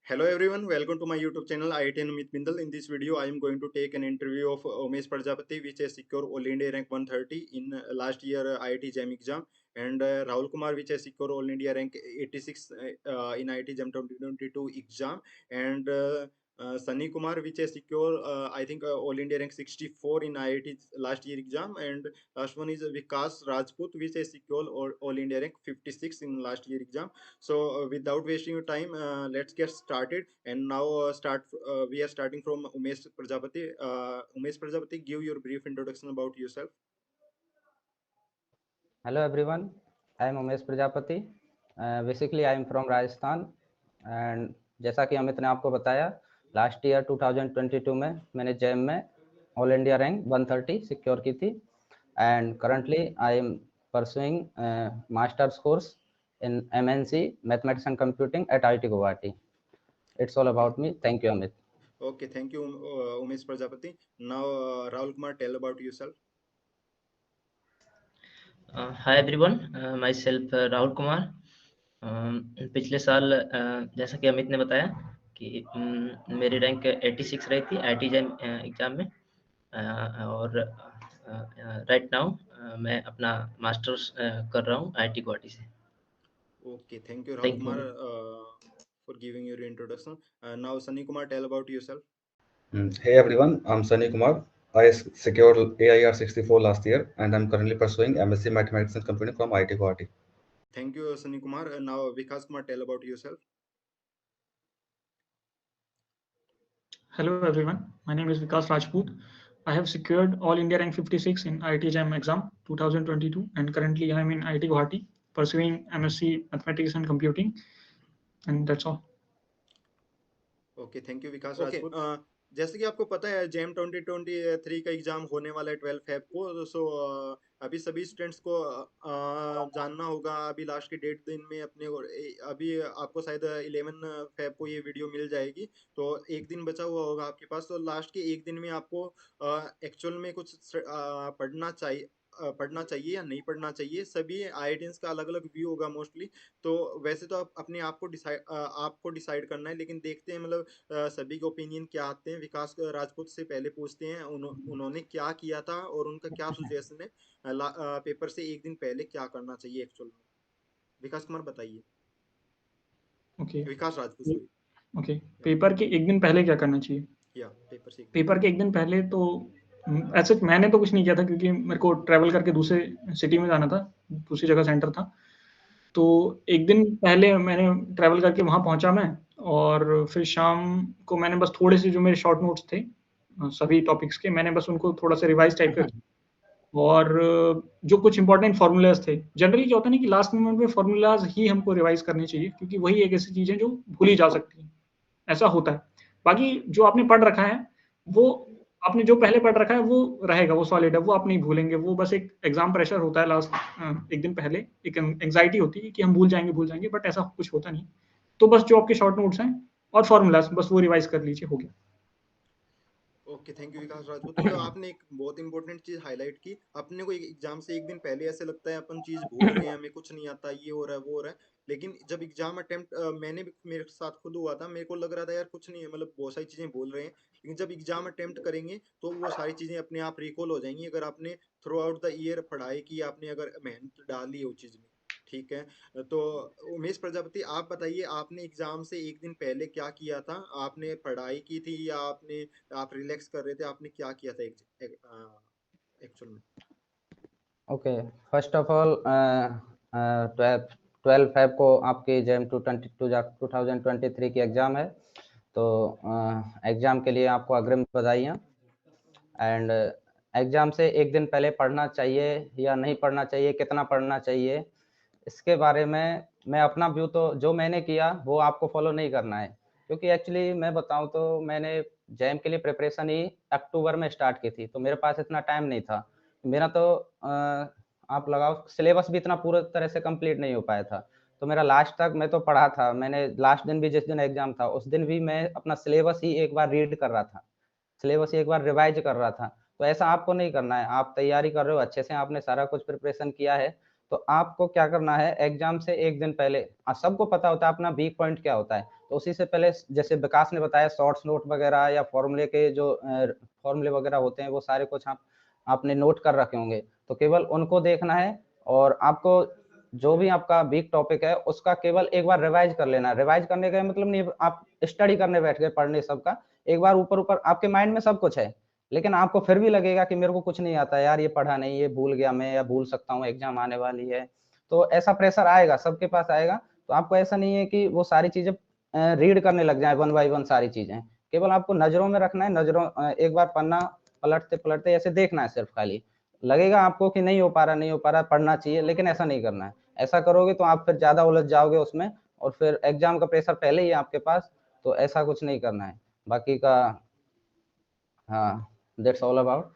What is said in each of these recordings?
Hello everyone, welcome to my YouTube channel IITN Amit Bindal. In this video, I am going to take an interview of Umesh Prajapati, which has secured All India rank 130 in last year IIT JAM exam, and Rahul Kumar, which has secured All India rank 86 in IIT JAM 2022 exam, and Sunny Kumar, which has secured I think All India rank 64 in IIT last year exam, and last one is Vikas Rajput, which has secured All India rank 56 in last year exam. So without wasting your time, let's get started. And now we are starting from Umesh Prajapati. Umesh Prajapati, give your brief introduction about yourself. Hello everyone, I am Umesh Prajapati. Basically I am from Rajasthan and जैसा कि अमित ने आपको बताया last year 2022 में मैंने jam में all India rank 130 secure की थी and currently I am pursuing masters course in MNC Mathematics and Computing at IIT Guwahati. It's all about me. Thank you, Amit. Okay, thank you, Umesh Prajapati. Now, Rahul Kumar, tell about yourself. Hi everyone, my self Rahul Kumar. पिछले साल जैसा कि अमित ने बताया कि मेरी rank 86 रही थी आईटी जैम एग्ज़ाम में, और राइट नाउ मैं अपना मास्टर्स कर रहा हूँ आईटी गुवाहाटी से। Okay, thank you, Rahul Kumar, for giving your introduction. Now, Sunny Kumar, tell about yourself. Hey everyone, I'm Sunny Kumar. I secured AIR 64 last year and I'm currently pursuing MSc Mathematics and Computing from IIT Guwahati. Thank you, Sunny Kumar. Now, Vikas Kumar, tell about yourself. Hello everyone, my name is Vikas Rajput. I have secured All India rank 56 in IIT JAM exam 2022 and currently I am in IIT Guwahati pursuing MSc Mathematics and Computing, and that's all. Okay, thank you, Vikas Rajput. जैसे कि आपको पता है GeM 2023 का exam होने वाला है 12 Feb को। सो अभी सभी स्टूडेंट्स को जानना होगा अभी लास्ट के डेट दिन में अपने को अभी आपको शायद 11 फेब को ये वीडियो मिल जाएगी, तो एक दिन बचा हुआ होगा आपके पास। तो लास्ट के एक दिन में आपको एक्चुअल में कुछ पढ़ना चाहिए या नहीं पढ़ना चाहिए। सभी आईआईटीएंस का अलग अलग व्यू होगा मोस्टली, तो वैसे तो आप अपने आप को डिसाइड करना है, लेकिन देखते हैं मतलब सभी के ओपिनियन क्या आते हैं। विकास राजपूत से पहले पूछते हैं उन्होंने क्या किया था और उनका क्या सुजेशन है पेपर से एक दिन पहले क्या करना चाहिए एक्चुअल में। विकास कुमार बताइए। ओके, विकास राजपूत सॉरी। ओके, पेपर के एक दिन पहले क्या करना चाहिए? या पेपर के एक दिन पहले तो ऐसे मैंने तो कुछ नहीं किया था क्योंकि मेरे को ट्रैवल करके दूसरे सिटी में जाना था, दूसरी जगह सेंटर था। तो एक दिन पहले मैंने ट्रैवल करके वहाँ पहुँचा मैं, और फिर शाम को मैंने बस थोड़े से जो मेरे शॉर्ट नोट्स थे सभी टॉपिक्स के, मैंने बस उनको थोड़ा सा रिवाइज टाइप कर, और जो कुछ इंपॉर्टेंट फार्मूलाज थे, जनरली क्या होता है ना कि लास्ट मोमेंट में फार्मूलाज ही हमको रिवाइज करने चाहिए क्योंकि वही एक ऐसी चीज़ है जो भूली जा सकती है, ऐसा होता है। बाकी जो आपने पढ़ रखा है वो आपने जो पहले पढ़ रखा है वो रहेगा, वो सॉलिड है, वो आप नहीं भूलेंगे। वो बस एक एग्जाम प्रेशर होता है लास्ट एक दिन पहले, एक एंग्जाइटी होती है कि हम भूल जाएंगे, बट ऐसा कुछ होता नहीं। तो बस जो आपके शॉर्ट नोट्स हैं और फॉर्मूलाज बस वो रिवाइज कर लीजिए, हो गया। Okay, thank you Vikas Rajput. तो आपने एक बहुत इंपॉर्टेंट चीज हाईलाइट की। अपने को एग्जाम से एक दिन पहले ऐसे लगता है अपन चीज भूल रहे हैं, हमें कुछ नहीं आता, ये हो रहा है वो हो रहा है, लेकिन जब एग्जाम अटेम्प्ट मेरे साथ खुद हुआ था, मेरे को लग रहा था यार कुछ नहीं है, मतलब बहुत सारी चीजें भूल रहे हैं, लेकिन जब एग्जाम अटेम्प्ट करेंगे तो वो सारी चीजें अपने आप रिकॉल हो जाएंगी अगर आपने थ्रू आउट द ईयर पढ़ाई की, आपने अगर मेहनत डाली हो चीज में। ठीक है, तो उमेश प्रजापति आप बताइए, आपने एग्जाम से एक दिन पहले क्या किया था? आपने पढ़ाई की थी या आप रिलैक्स कर रहे थे? आपने क्या किया था एक्चुअल में? Okay, first of all 12 Feb को आपकी जेम 2023 की एग्ज़ाम है, तो एग्ज़ाम के लिए आपको अग्रिम बधाइयाँ। एंड एग्ज़ाम से एक दिन पहले पढ़ना चाहिए या नहीं पढ़ना चाहिए, कितना पढ़ना चाहिए, इसके बारे में मैं अपना व्यू तो जो मैंने किया वो आपको फॉलो नहीं करना है, क्योंकि एक्चुअली मैं बताऊं तो मैंने जैम के लिए प्रिपरेशन ही अक्टूबर में स्टार्ट की थी, तो मेरे पास इतना टाइम नहीं था। मेरा तो आप लगाओ सिलेबस भी इतना पूरी तरह से कंप्लीट नहीं हो पाया था, तो मेरा लास्ट तक मैं तो पढ़ा था। मैंने लास्ट दिन भी जिस दिन एग्जाम था उस दिन भी मैं अपना सिलेबस ही एक बार रीड कर रहा था, सिलेबस एक बार रिवाइज कर रहा था। तो ऐसा आपको नहीं करना है। आप तैयारी कर रहे हो अच्छे से, आपने सारा कुछ प्रिपरेशन किया है, तो आपको क्या करना है एग्जाम से एक दिन पहले, सबको पता होता है अपना वीक पॉइंट क्या होता है, तो उसी से पहले जैसे विकास ने बताया शॉर्ट्स नोट वगैरह या फॉर्मूले के जो फॉर्मूले वगैरह होते हैं वो सारे कुछ आपने नोट कर रखे होंगे, तो केवल उनको देखना है और आपको जो भी आपका वीक टॉपिक है उसका केवल एक बार रिवाइज कर लेना है। रिवाइज करने का मतलब नहीं आप स्टडी करने बैठ गए पढ़ने सबका, एक बार ऊपर आपके माइंड में सब कुछ है, लेकिन आपको फिर भी लगेगा कि मेरे को कुछ नहीं आता यार, ये पढ़ा नहीं, ये भूल गया मैं, या भूल सकता हूँ, एग्जाम आने वाली है। तो ऐसा प्रेशर आएगा, सबके पास आएगा। तो आपको ऐसा नहीं है कि वो सारी चीजें रीड करने लग जाए वन बाय वन सारी चीजें, केवल आपको नजरों में रखना है। नजरों एक बार पन्ना पलटते पलटते ऐसे देखना है सिर्फ खाली। लगेगा आपको कि नहीं हो पा रहा, नहीं हो पा रहा, पढ़ना चाहिए, लेकिन ऐसा नहीं करना है। ऐसा करोगे तो आप फिर ज्यादा उलझ जाओगे उसमें, और फिर एग्जाम का प्रेशर पहले ही है आपके पास, तो ऐसा कुछ नहीं करना है। बाकी का हाँ, that's all about.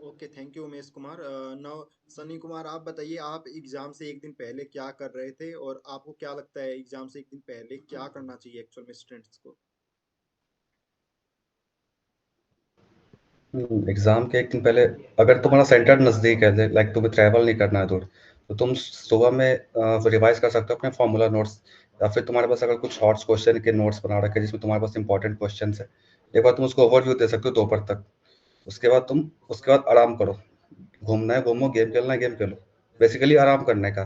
Okay, thank you Umesh Kumar. Now Sunny Kumar, आप बताइए, आप एग्जाम से एक दिन पहले क्या कर रहे थे और आपको क्या लगता है एग्जाम से एक दिन पहले क्या करना चाहिए एक्चुअल में स्टूडेंट्स को? एग्जाम के एक दिन पहले अगर तुम्हारा सेंटर नजदीक है, लाइक तुम्हें ट्रैवल नहीं करना है दूर, तो तुम सुबह में रिवाइज कर सकते हो अपने फॉर्मूला नोट्स, या फिर तुम्हारे पास अगर कुछ शॉर्ट्स क्वेश्चन के नोट्स बना रखे हैं जिसमें तुम्हारे पास इंपॉर्टेंट क्वेश्चन है, एक बार तुम उसको ओवरव्यू दे सकते हो दोपहर तक। उसके बाद आराम करो, घूमना है घूमो, गेम खेलना है गेम खेलो, बेसिकली आराम करने का।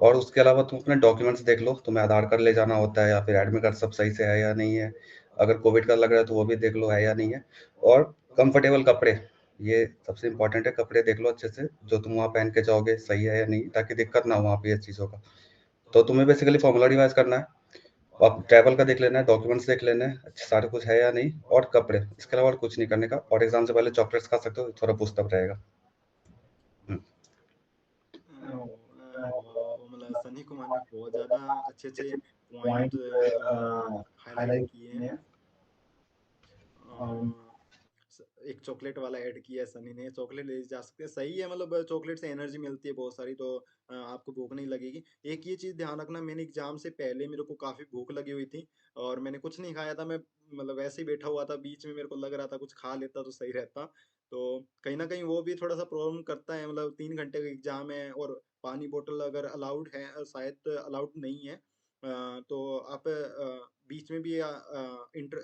और उसके अलावा तुम अपने डॉक्यूमेंट्स देख लो, तुम्हें आधार कार्ड ले जाना होता है या फिर एडमिट कार्ड सब सही से है या नहीं है, अगर कोविड का लग रहा है तो वो भी देख लो है या नहीं है। और कंफर्टेबल कपड़े, ये सबसे इंपॉर्टेंट है, कपड़े देख लो अच्छे से जो तुम वहाँ पहन के जाओगे सही है या नहीं, ताकि दिक्कत ना हो वहाँ पे ये चीज़ों का। तो तुम्हें बेसिकली फॉर्मूला रिवाइज करना है, आप ट्रैवल का देख लेना है, डॉक्यूमेंट्स देख लेना है अच्छे सारे कुछ है या नहीं, और कपड़े, इसके अलावा और कुछ नहीं करने का। और एग्जाम से पहले चॉकलेट्स खा सकते हो, थोड़ा बूस्ट अप रहेगा। वाह, मतलब सनी कुमार ने बहुत ज़्यादा अच्छे अच्छे पॉइंट हाईलाइट किए हैं। एक चॉकलेट वाला ऐड किया है सनी ने, चॉकलेट ले जा सकते हैं, सही है। मतलब चॉकलेट से एनर्जी मिलती है बहुत सारी, तो आपको भूख नहीं लगेगी। एक ये चीज़ ध्यान रखना, मैंने एग्जाम से पहले मेरे को काफ़ी भूख लगी हुई थी और मैंने कुछ नहीं खाया था। मैं मतलब वैसे ही बैठा हुआ था, बीच में मेरे को लग रहा था कुछ खा लेता तो सही रहता। तो कहीं ना कहीं वो भी थोड़ा सा प्रॉब्लम करता है। मतलब 3 घंटे का एग्जाम है और पानी बोतल अगर अलाउड है, शायद अलाउड नहीं है, तो आप बीच में भी इंटर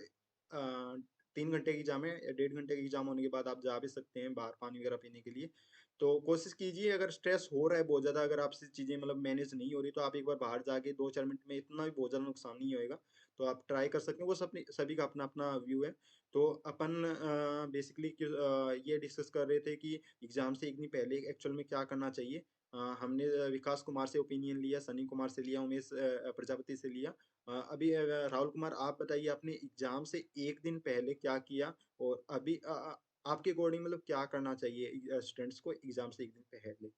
3 घंटे की एग्जाम है या 1.5 घंटे की एग्जाम होने के बाद आप जा भी सकते हैं बाहर पानी वगैरह पीने के लिए। तो कोशिश कीजिए, अगर स्ट्रेस हो रहा है बहुत ज़्यादा, अगर आपसे चीज़ें मतलब मैनेज नहीं हो रही, तो आप एक बार बाहर जाके 2-4 मिनट में, इतना भी बहुत ज़्यादा नुकसान नहीं होएगा, तो आप ट्राई कर सकते हैं। वो सभी का अपना अपना व्यू है। तो अपन बेसिकली ये डिस्कस कर रहे थे कि एग्जाम से एक दिन पहले एक्चुअल में क्या करना चाहिए। हमने विकास कुमार से ओपिनियन लिया, सनी कुमार से लिया, उमेश प्रजापति से लिया। अभी राहुल कुमार, आप बताइए, आपने एग्जाम से एक दिन पहले क्या किया और अभी आपके अकॉर्डिंग मतलब क्या करना चाहिए स्टूडेंट्स को एग्जाम से एक दिन पहले?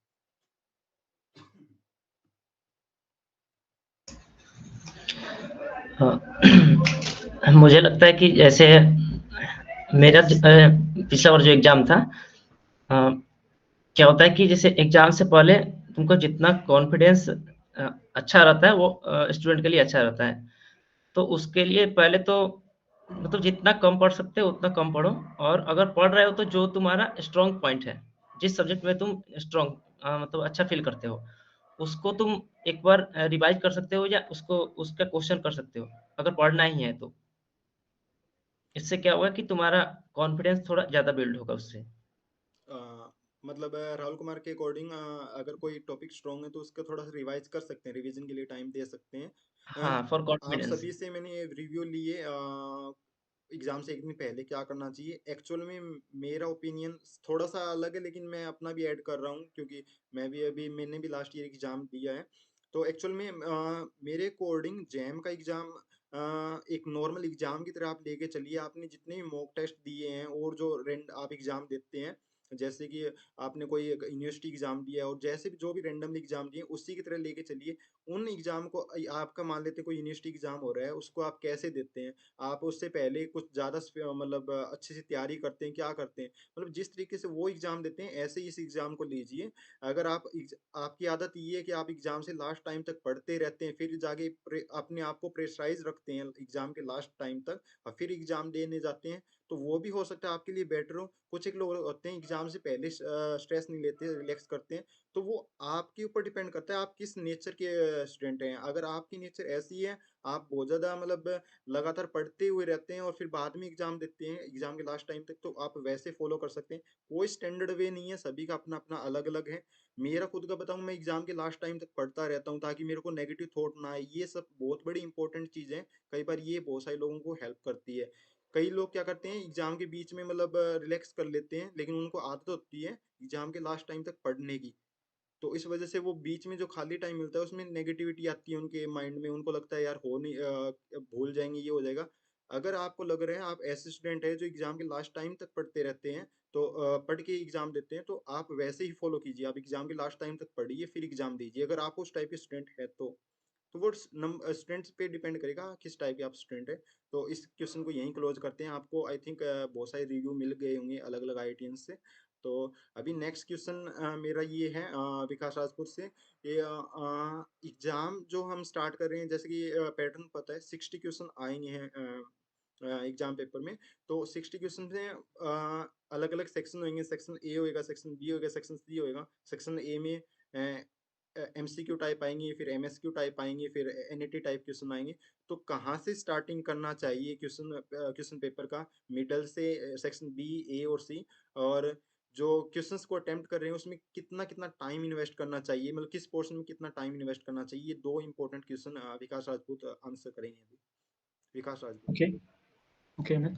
हाँ। मुझे लगता है कि जैसे मेरा पिछला बार जो एग्जाम था, अ, क्या होता है कि जैसे एग्जाम से पहले तुमको जितना कॉन्फिडेंस अच्छा रहता है वो स्टूडेंट के लिए अच्छा रहता है। तो उसके लिए पहले तो मतलब जितना कम पढ़ सकते हो उतना कम पढ़ो, और अगर पढ़ रहे हो तो जो तुम्हारा स्ट्रॉन्ग पॉइंट है, जिस सब्जेक्ट में तुम स्ट्रॉन्ग मतलब अच्छा फील करते हो, उसको तुम एक बार रिवाइज कर सकते हो या उसको उसका क्वेश्चन कर सकते हो, अगर पढ़ना ही है तो। इससे क्या होगा कि तुम्हारा कॉन्फिडेंस थोड़ा ज़्यादा बिल्ड होगा उससे। मतलब राहुल कुमार के अकॉर्डिंग अगर कोई टॉपिक स्ट्रॉन्ग है तो उसका थोड़ा सा रिवाइज कर सकते हैं, रिवीजन के लिए टाइम दे सकते हैं। हाँ, फॉर आप कॉन्फिडेंस। सभी से मैंने रिव्यू लिए एग्जाम से एक दिन पहले क्या करना चाहिए। एक्चुअल में मेरा ओपिनियन थोड़ा सा अलग है, लेकिन मैं अपना भी ऐड कर रहा हूँ क्योंकि मैंने भी लास्ट ईयर एग्जाम दिया है। तो एक्चुअल में मेरे अकॉर्डिंग जैम का एग्जाम एक नॉर्मल एग्जाम की तरह आप लेके चलिए। आपने जितने भी मॉक टेस्ट दिए हैं और जो रेंड आप एग्जाम देते हैं, जैसे कि आपने कोई यूनिवर्सिटी एग्जाम दिया है और जैसे भी जो भी रैंडम एग्जाम दिए उसी की तरह लेके चलिए। उन एग्जाम को आपका मान लेते हैं कोई यूनिवर्सिटी एग्जाम हो रहा है, उसको आप कैसे देते हैं, आप उससे पहले कुछ ज़्यादा मतलब अच्छे से तैयारी करते हैं, क्या करते हैं, मतलब जिस तरीके से वो एग्जाम देते हैं ऐसे ही इस एग्जाम को लीजिए। अगर आपकी आदत ये है कि आप एग्जाम से लास्ट टाइम तक पढ़ते रहते हैं, फिर जाके अपने आप को प्रेशराइज रखते हैं एग्जाम के लास्ट टाइम तक और फिर एग्जाम देने जाते हैं, तो वो भी हो सकता है आपके लिए बेटर हो। कुछ एक लोग होते हैं एग्जाम एग्जाम से पहले स्ट्रेस नहीं लेते, रिलैक्स करते हैं, तो वो आपके ऊपर डिपेंड करता है आप किस नेचर के स्टूडेंट हैं। अगर आपकी नेचर ऐसी है, आप बहुत ज़्यादा मतलब लगातार पढ़ते हुए रहते हैं और फिर बाद में एग्जाम देते हैं एग्जाम के लास्ट टाइम तक, तो आप वैसे फॉलो कर सकते हैं। कोई स्टैंडर्ड वे नहीं है, सभी का अपना अपना अलग अलग है। मेरा खुद का बताऊं, मैं एग्जाम के लास्ट टाइम तक पढ़ता रहता हूं ताकि मेरे को नेगेटिव थॉट ना आए। ये सब बहुत बड़ी इंपॉर्टेंट चीज़ है, कई बार ये बहुत सारे लोगों को हेल्प करती है। कई लोग क्या करते हैं एग्जाम के बीच में मतलब रिलैक्स कर लेते हैं, लेकिन उनको आदत होती है एग्जाम के लास्ट टाइम तक पढ़ने की, तो इस वजह से वो बीच में जो खाली टाइम मिलता है उसमें नेगेटिविटी आती है उनके माइंड में, उनको लगता है यार हो नहीं भूल जाएंगे, ये हो जाएगा। अगर आपको लग रहा है आप ऐसे स्टूडेंट है जो एग्जाम के लास्ट टाइम तक पढ़ते रहते हैं, तो पढ़ के एग्जाम देते हैं, तो आप वैसे ही फॉलो कीजिए, आप एग्जाम के लास्ट टाइम तक पढ़िए फिर एग्जाम दीजिए, अगर आप उस टाइप के स्टूडेंट है तो वो स्टूडेंट्स पे डिपेंड करेगा किस टाइप के आप स्टूडेंट है। तो इस क्वेश्चन को यहीं क्लोज करते हैं। आपको आई थिंक बहुत सारे रिव्यू मिल गए होंगे अलग अलग आईटीएन से। तो अभी नेक्स्ट क्वेश्चन मेरा ये है विकास राजपूत से। ये एग्जाम जो हम स्टार्ट कर रहे हैं, जैसे कि पैटर्न पता है 60 क्वेश्चन आएंगे हैं एग्जाम पेपर में। तो 60 क्वेश्चन में अलग अलग सेक्शन होंगे, सेक्शन ए होएगा, सेक्शन बी होएगा, सेक्शन सी होएगा। सेक्शन ए में एमसीक्यू टाइप आएंगे, फिर एमएसक्यू टाइप आएंगे, फिर एनईटी टाइप क्वेश्चन आएंगे। तो कहाँ से स्टार्टिंग करना चाहिए क्वेश्चन पेपर का, मिडल से सेक्शन बी, ए और सी, और जो क्वेश्चंस को अटेम्प्ट कर रहे हैं उसमें कितना कितना टाइम इन्वेस्ट करना चाहिए, मतलब किस पोर्शन में कितना टाइम इन्वेस्ट करना चाहिए, ये दो इंपॉर्टेंट क्वेश्चन विकास राजपूत आंसर करेंगे अभी। विकास राजपूत। ओके ओके मैं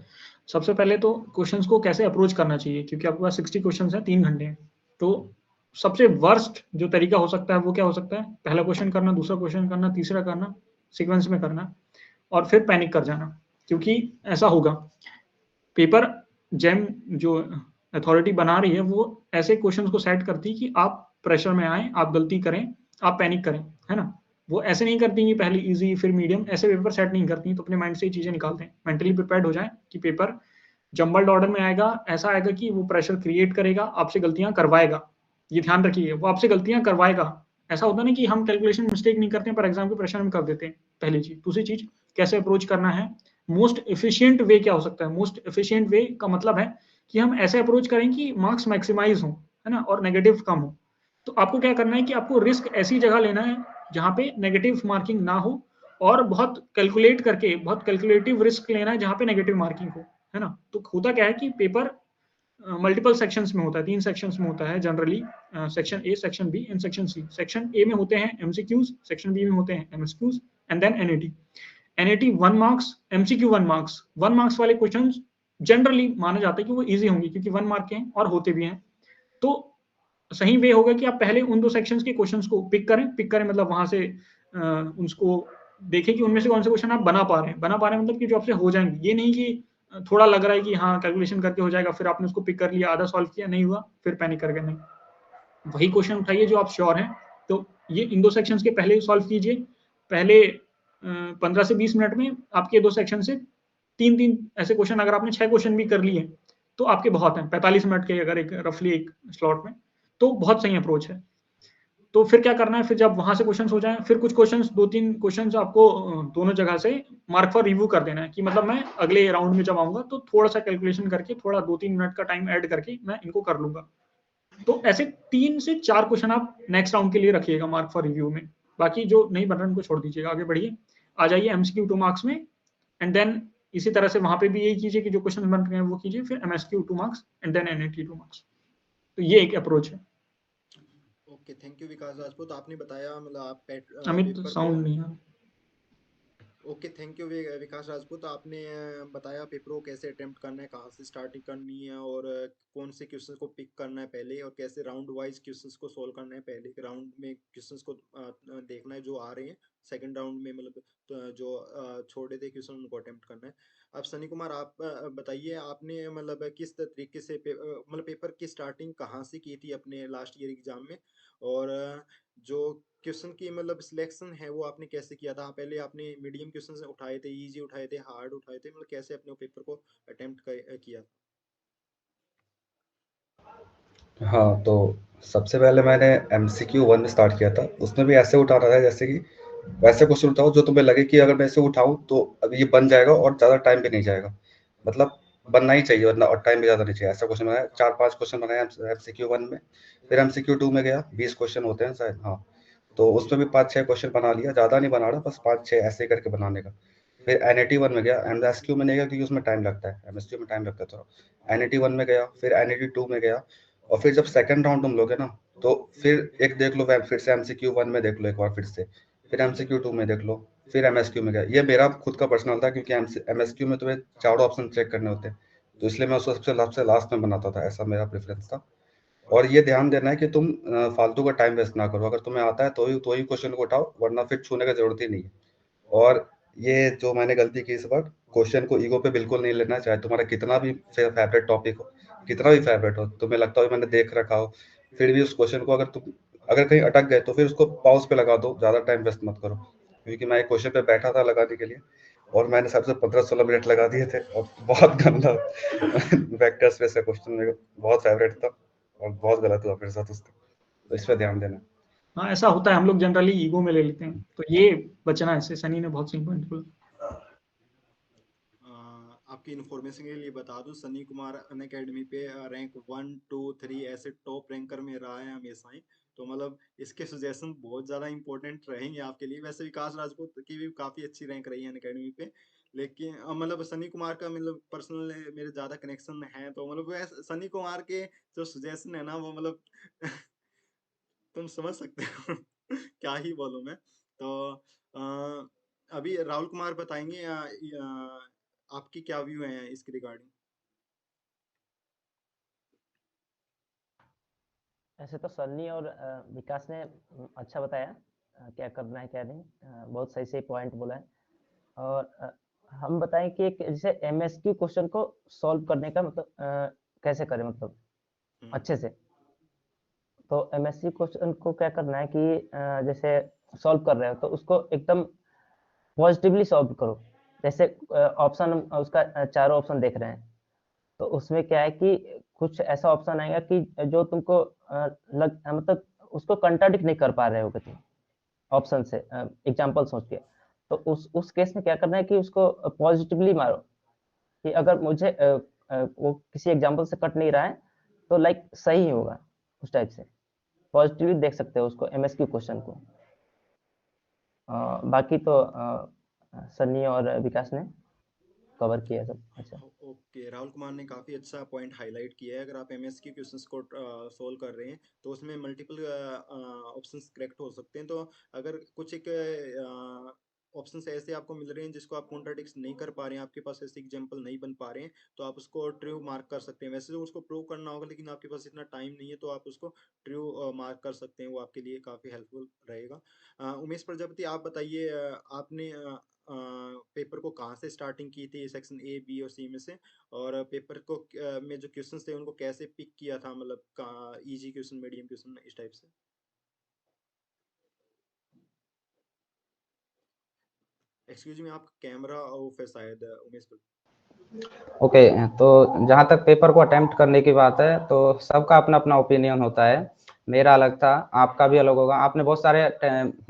सबसे पहले तो क्वेश्चंस को कैसे अप्रोच करना चाहिए, क्योंकि आपके पास 60 क्वेश्चंस हैं, 3 घंटे हैं। तो सबसे वर्स्ट जो तरीका हो सकता है वो क्या हो सकता है, पहला क्वेश्चन करना, दूसरा क्वेश्चन करना, तीसरा करना, सीक्वेंस में करना, और फिर पैनिक कर जाना। क्योंकि ऐसा होगा, पेपर जेम जो अथॉरिटी बना रही है वो ऐसे क्वेश्चंस को सेट करती है कि आप प्रेशर में आए, आप गलती करें, आप पैनिक करें, है ना। वो ऐसे नहीं करती कि पहले इजी फिर मीडियम, ऐसे पेपर सेट नहीं करती, तो अपने माइंड से ये चीजें निकालते हैं। मेंटली प्रिपेयर्ड हो जाए कि पेपर जंबल्ड ऑर्डर में आएगा, ऐसा आएगा कि वो प्रेशर क्रिएट करेगा, आपसे गलतियां करवाएगा। ये ध्यान रखिए, वो आपसे गलतियां करवाएगा। ऐसा होता नहीं कि हम कैलकुलेशन मिस्टेक नहीं करते हैं पर एग्जाम के प्रेशर में कर देते हैं। पहली चीज। दूसरी चीज, कैसे अप्रोच करना है, मोस्ट एफिशिएंट वे क्या हो सकता है। मोस्ट एफिशिएंट वे का मतलब है कि हम ऐसे अप्रोच करें कि मार्क्स मैक्सिमाइज हो, है ना, और नेगेटिव कम हो। तो आपको क्या करना है कि आपको रिस्क ऐसी जगह लेना है जहां पे नेगेटिव मार्किंग ना हो, और बहुत कैलकुलेट करके, बहुत कैलकुलेटिव रिस्क लेना है जहां पे नेगेटिव मार्किंग हो, है ना। तो होता क्या है कि पेपर मल्टीपल सेक्शंस में होता है, 3 सेक्शंस में होता है generally, section A, section B and section C. Section A में होते हैं एमसीक्यूज, सेक्शन बी में होते हैं MSQs, and then NET. NET 1 marks, MCQ 1 marks. 1 marks वाले क्वेश्चंस जनरली माना जाता है कि वो इजी होंगे क्योंकि 1 मार्क के हैं और होते भी हैं। तो सही वे होगा कि आप पहले उन 2 सेक्शंस के क्वेश्चंस को पिक करें मतलब वहां से उसको देखें कि उनमें से कौन से क्वेश्चन आप बना पा रहे हैं मतलब कि जो आपसे हो जाएंगे। ये नहीं कि थोड़ा लग रहा है कि हाँ कैलकुलेशन करके हो जाएगा, फिर आपने उसको पिक कर लिया, आधा सॉल्व किया, नहीं हुआ, फिर पैनिक करके नहीं। वही क्वेश्चन उठाइए जो आप श्योर हैं। तो ये इन 2 सेक्शंस के पहले सॉल्व कीजिए। पहले 15 से 20 मिनट में आपके 2 सेक्शन से 3-3 ऐसे क्वेश्चन, अगर आपने 6 क्वेश्चन भी कर लिए तो आपके बहुत हैं। 45 मिनट के अगर एक रफली एक स्लॉट में, तो बहुत सही अप्रोच है। तो फिर क्या करना है, फिर जब वहां से क्वेश्चंस हो जाएं, फिर कुछ क्वेश्चंस 2-3 क्वेश्चंस आपको दोनों जगह से मार्क फॉर रिव्यू कर देना है कि मतलब मैं अगले राउंड में जब आऊंगा तो थोड़ा सा कैलकुलेशन करके, थोड़ा 2-3 मिनट का टाइम ऐड करके मैं इनको कर लूंगा। तो ऐसे 3 से 4 क्वेश्चन आप नेक्स्ट राउंड के लिए रखिएगा मार्क फॉर रिव्यू में। बाकी जो नहीं बन रहा उनको छोड़ दीजिएगा, आगे बढ़िए, आ जाइए एमसीक्यू 2 मार्क्स में, एंड देन इसी तरह से वहां पे भी यही कीजिए कि जो क्वेश्चन बन रहे हैं वो कीजिए, फिर MSQ 2 marks and then NET 2 marks. तो ये एक अप्रोच है। Okay, thank you Vikas Rajput. आपने बताया मतलब आप अमित पेपर को। साउंड नहीं है। Okay, thank you Vikas Rajput. आपने बताया पेपर को कैसे अटेम्प्ट करना है, कहाँ से स्टार्टिंग करनी है, और कौन से क्वेश्चंस को पिक करना है पहले, और कैसे राउंड वाइज क्वेश्चंस को सोल्व करना है। पहले के राउंड में क्वेश्चंस को देखना है जो आ रहे हैं, सेकंड राउंड में मतलब जो छोड़े थे क्वेश्चन उनको अटेम्प्ट करना है। अब सनी कुमार आप बताइए, आपने मतलब किस तरीके से मतलब पेपर की स्टार्टिंग कहाँ से की थी अपने लास्ट ईयर एग्जाम में, और जो क्वेश्चन की मतलब सिलेक्शन है वो आपने कैसे किया था। पहले आपने मीडियम क्वेश्चन उठाए थे, इजी उठाए थे, हार्ड उठाए थे, मतलब कैसे अपने पेपर को अटेम्प्ट किया। हाँ, तो सबसे पहले मैंने एमसीक्यू 1 में स्टार्ट किया था। उसमें भी ऐसे उठाना था जैसे कि वैसे क्वेश्चन उठाओ जो तुम्हें लगे कि अगर मैं इसे उठाऊं तो अब ये बन जाएगा और ज़्यादा टाइम भी नहीं जाएगा। मतलब बनना ही चाहिए, वरना और टाइम भी ज़्यादा नहीं चाहिए। ऐसा क्वेश्चन बनाया, 4-5 क्वेश्चन बनाया MCQ 1 में, फिर MCQ 2 में गया, 20 क्वेश्चन होते हैं शायद, हाँ, तो उसमें भी 5-6 क्वेश्चन बना लिया, ज़्यादा नहीं बना रहा, बस 5-6 ऐसे करके बनाने का। फिर NAT 1 में गया, MSQ में नहीं गया क्योंकि उसमें टाइम लगता है, MSQ में टाइम लगता है थोड़ा। NAT 1 में गया, फिर NAT 2 में गया, और फिर जब सेकंड राउंड तुम लोगे ना, तो फिर एक देख लो, फिर से MCQ 1 में देख लो एक बार फिर से, फिर MCQ 2 में देख लो, फिर MSQ में गया। ये मेरा खुद का पर्सनल था, क्योंकि MSQ में तुम्हें चारों ऑप्शन चेक करने होते हैं, तो इसलिए मैं उसको सबसे लास्ट में बनाता था, ऐसा मेरा प्रेफरेंस था। और ये ध्यान देना है कि तुम फालतू का टाइम वेस्ट ना करो, अगर तुम्हें आता है तो ही क्वेश्चन को उठाओ, वरना फिर छूने की जरूरत ही नहीं है। और ये जो मैंने गलती की इस बार, क्वेश्चन को ईगो पे बिल्कुल नहीं लेना, चाहे तुम्हारा कितना भी फेवरेट टॉपिक हो, कितना भी फेवरेट हो, तुम्हें लगता हो मैंने देख रखा हो, फिर भी उस क्वेश्चन को अगर कहीं अटक गए तो फिर उसको पॉज पे लगा दो, ज्यादा टाइम वेस्ट मत करो। क्योंकि मैं एक क्वेश्चन पे बैठा था लगाने के लिए, और मैंने सबसे 15-16 मिनट लगा दिए थे, और बहुत गंदा वेक्टर स्पेस का क्वेश्चन मेरा बहुत फेवरेट था, और बहुत गलत हुआ मेरे साथ उसका, तो इस पर ध्यान देना। हाँ, ऐसा होता है, हम लोग जनरली ईगो में ले लेते हैं, तो ये बचना है। सनी ने बहुत सही पॉइंट बोला। आपकी इन्फॉर्मेशन के लिए बता दूं, सनी कुमार अनअकैडमी पे रैंक 1, 2, 3 ऐसे टॉप रैंकर में रहा है हमेशा ही। तो मतलब इसके सजेशन बहुत ज़्यादा इंपॉर्टेंट रहेंगे आपके लिए। वैसे विकास राजपूत की भी काफ़ी अच्छी रैंक रही है अनअकैडमी पे, लेकिन मतलब सनी कुमार का मतलब पर्सनल मेरे ज़्यादा कनेक्शन है, तो मतलब वह सनी कुमार के जो सजेशन है ना वो मतलब तुम समझ सकते हो क्या ही बोलूं मैं। तो अभी राहुल कुमार बताएंगे आपकी क्या व्यू है इसके रिगार्डिंग। ऐसे तो सन्नी और विकास ने अच्छा बताया क्या करना है क्या नहीं, बहुत सही सही पॉइंट बोला है। और हम बताएं कि एक जैसे MSQ क्वेश्चन को सॉल्व करने का मतलब कैसे करें, मतलब अच्छे से। तो MSQ क्वेश्चन को क्या करना है कि जैसे सॉल्व कर रहे हो तो उसको एकदम पॉजिटिवली सॉल्व करो। जैसे ऑप्शन उसका चारों ऑप्शन देख रहे हैं, तो उसमें क्या है कि कुछ ऐसा ऑप्शन आएगा कि जो तुमको मतलब उसको कंट्राडिक्ट नहीं कर पा रहे हो तुम ऑप्शन से, एग्जांपल सोच के। तो उस केस में क्या करना है कि उसको पॉजिटिवली मारो कि अगर मुझे वो किसी एग्जांपल से कट नहीं रहा है तो लाइक सही होगा, उस टाइप से पॉजिटिवली देख सकते हो उसको MSQ क्वेश्चन को। बाकी तो सन्नी और विकास ने कवर किया सब अच्छा। ओके, राहुल कुमार ने काफ़ी अच्छा पॉइंट हाईलाइट किया है। अगर आप MSQ क्वेश्चंस को सोल्व कर रहे हैं तो उसमें मल्टीपल ऑप्शंस करेक्ट हो सकते हैं। तो अगर कुछ एक ऑप्शंस ऐसे आपको मिल रहे हैं जिसको आप कॉन्ट्राडिक्ट नहीं कर पा रहे हैं, आपके पास ऐसे एग्जांपल नहीं बन पा रहे हैं, तो आप उसको ट्रू मार्क कर सकते हैं। वैसे तो उसको प्रूव करना होगा, लेकिन आपके पास इतना टाइम नहीं है, तो आप उसको ट्रू मार्क कर सकते हैं। वो आपके लिए काफ़ी हेल्पफुल रहेगा। उमेश प्रजापति, आप बताइए, आपने पेपर को कहाँ से स्टार्टिंग की थी, सेक्शन A, B और C में से, और पेपर को में जो क्वेश्चंस थे उनको कैसे पिक किया था, मतलब इजी क्वेश्चन, मीडियम क्वेश्चन, इस टाइप से। एक्सक्यूज मी, आपका कैमरा ऑफ है शायद उमेश पर। ओके, तो जहाँ तक पेपर को अटेम्प्ट करने की बात है तो सबका अपना अपना ओपिनियन होता है। मेरा अलग था, आपका भी अलग होगा। आपने बहुत सारे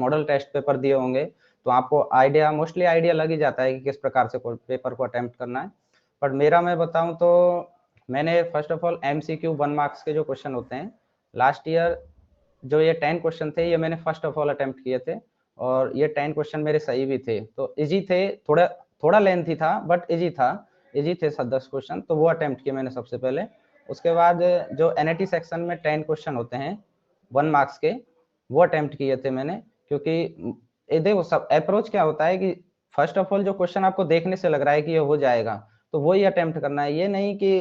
मॉडल टेस्ट पेपर दिए होंगे, तो आपको आइडिया, मोस्टली आइडिया लग ही जाता है कि किस प्रकार से पेपर को अटेम्प्ट करना है। बट मेरा मैं बताऊं तो मैंने first of all MCQ 1 marks के जो क्वेश्चन होते हैं, लास्ट ईयर जो ये 10 क्वेश्चन थे, ये मैंने फर्स्ट ऑफ ऑल अटेम्प्ट किए थे, और ये 10 क्वेश्चन मेरे सही भी थे, तो इजी थे। थोड़ा थोड़ा लेंथी था बट इजी था, इजी थे 10 क्वेश्चन, तो वो अटेम्प्ट किए मैंने सबसे पहले। उसके बाद जो NAT सेक्शन में 10 क्वेश्चन होते हैं 1 मार्क्स के, वो अटेम्प्ट किए थे मैंने। क्योंकि ये देखो, सब अप्रोच क्या होता है कि फर्स्ट ऑफ ऑल जो क्वेश्चन आपको देखने से लग रहा है कि ये हो जाएगा, तो वही अटेम्प्ट करना है। ये नहीं कि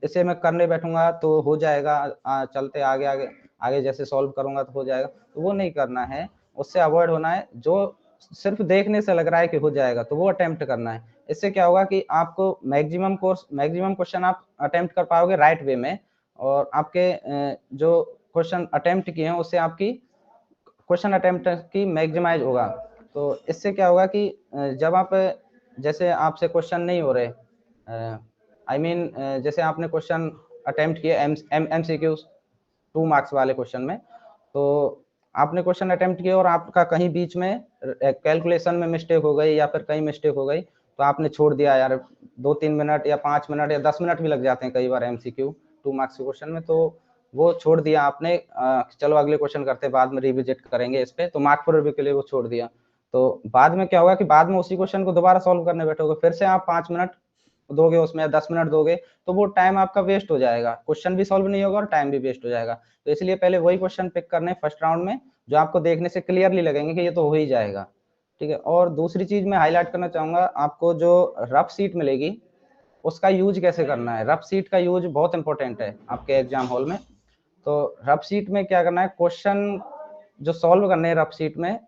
इसे मैं करने बैठूंगा तो हो जाएगा, चलते आगे आगे आगे जैसे सॉल्व करूंगा तो हो जाएगा, तो वो नहीं करना है। उससे अवॉइड होना है। जो सिर्फ देखने से लग रहा है कि हो जाएगा तो वो अटेम्प्ट करना है। इससे क्या होगा कि आपको मैक्सिमम क्वेश्चन आप अटेम्प्ट कर पाओगे राइट वे में, और आपके जो क्वेश्चन अटेम्प्ट किए हैं उससे आपकी क्वेश्चन अटेम्प्ट की मैक्सिमाइज होगा। तो इससे क्या होगा कि जब आप, जैसे आपसे क्वेश्चन नहीं हो रहे, आई मीन जैसे आपने क्वेश्चन अटेम्प्ट किए MCQ 2 मार्क्स वाले क्वेश्चन में, तो आपने क्वेश्चन अटेम्प्ट किया और आपका कहीं बीच में कैलकुलेशन में मिस्टेक हो गई या फिर कहीं मिस्टेक हो गई, तो आपने छोड़ दिया यार, 2-3 मिनट या 5 मिनट या 10 मिनट भी लग जाते हैं कई बार एमसीक्यू 2 मार्क्स के क्वेश्चन में, तो वो छोड़ दिया आपने, चलो अगले क्वेश्चन करते हैं, बाद में रिविजिट करेंगे इस पे, तो मार्क फॉर रिव्यू के लिए वो छोड़ दिया। तो बाद में क्या होगा कि बाद में उसी क्वेश्चन को दोबारा सॉल्व करने बैठोगे, फिर से आप 5 मिनट दोगे उसमें या 10 मिनट दोगे, तो वो टाइम आपका वेस्ट हो जाएगा, क्वेश्चन भी सॉल्व नहीं होगा और टाइम भी वेस्ट हो जाएगा। तो इसलिए पहले वही क्वेश्चन पिक करने फर्स्ट राउंड में जो आपको देखने से क्लियरली लगेंगे कि ये तो हो ही जाएगा, ठीक है। और दूसरी चीज मैं हाईलाइट करना चाहूंगा, आपको जो रफ सीट मिलेगी उसका यूज कैसे करना है। रफ सीट का यूज बहुत इंपॉर्टेंट है आपके एग्जाम हॉल में। तो रफ सीट में क्या करना है, क्वेश्चन जो सॉल्व करने हैं रफ सीट में,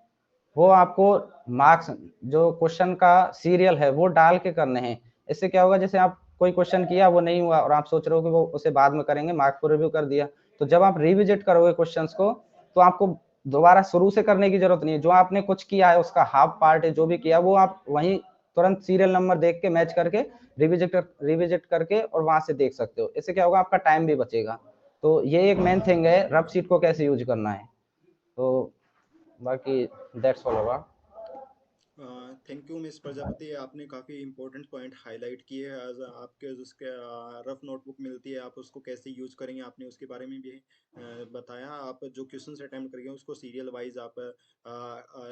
वो आपको मार्क्स जो क्वेश्चन का सीरियल है वो डाल के करने हैं। इससे क्या होगा, जैसे आप कोई क्वेश्चन किया वो नहीं हुआ और आप सोच रहे हो कि वो उसे बाद में करेंगे, मार्क को रिव्यू कर दिया, तो जब आप रिविजिट करोगे क्वेश्चंस को तो आपको दोबारा शुरू से करने की जरूरत नहीं है। जो आपने कुछ किया है उसका हाफ पार्ट है जो भी किया, वो आप वहीं तुरंत सीरियल नंबर देख के मैच करके रिविजिट करके और वहां से देख सकते हो। इससे क्या होगा, आपका टाइम भी बचेगा। तो ये एक मेन थिंग है रफ सीट को कैसे यूज करना है। तो बाकी दैट्स ऑल होगा। थैंक यू मिस प्रजापति, आपने काफ़ी इंपॉर्टेंट पॉइंट हाईलाइट किए हैं। आज आपके जिसके रफ नोटबुक मिलती है आप उसको कैसे यूज करेंगे आपने उसके बारे में भी बताया। आप जो क्वेश्चन अटेम्प्ट करेंगे उसको सीरियल वाइज आप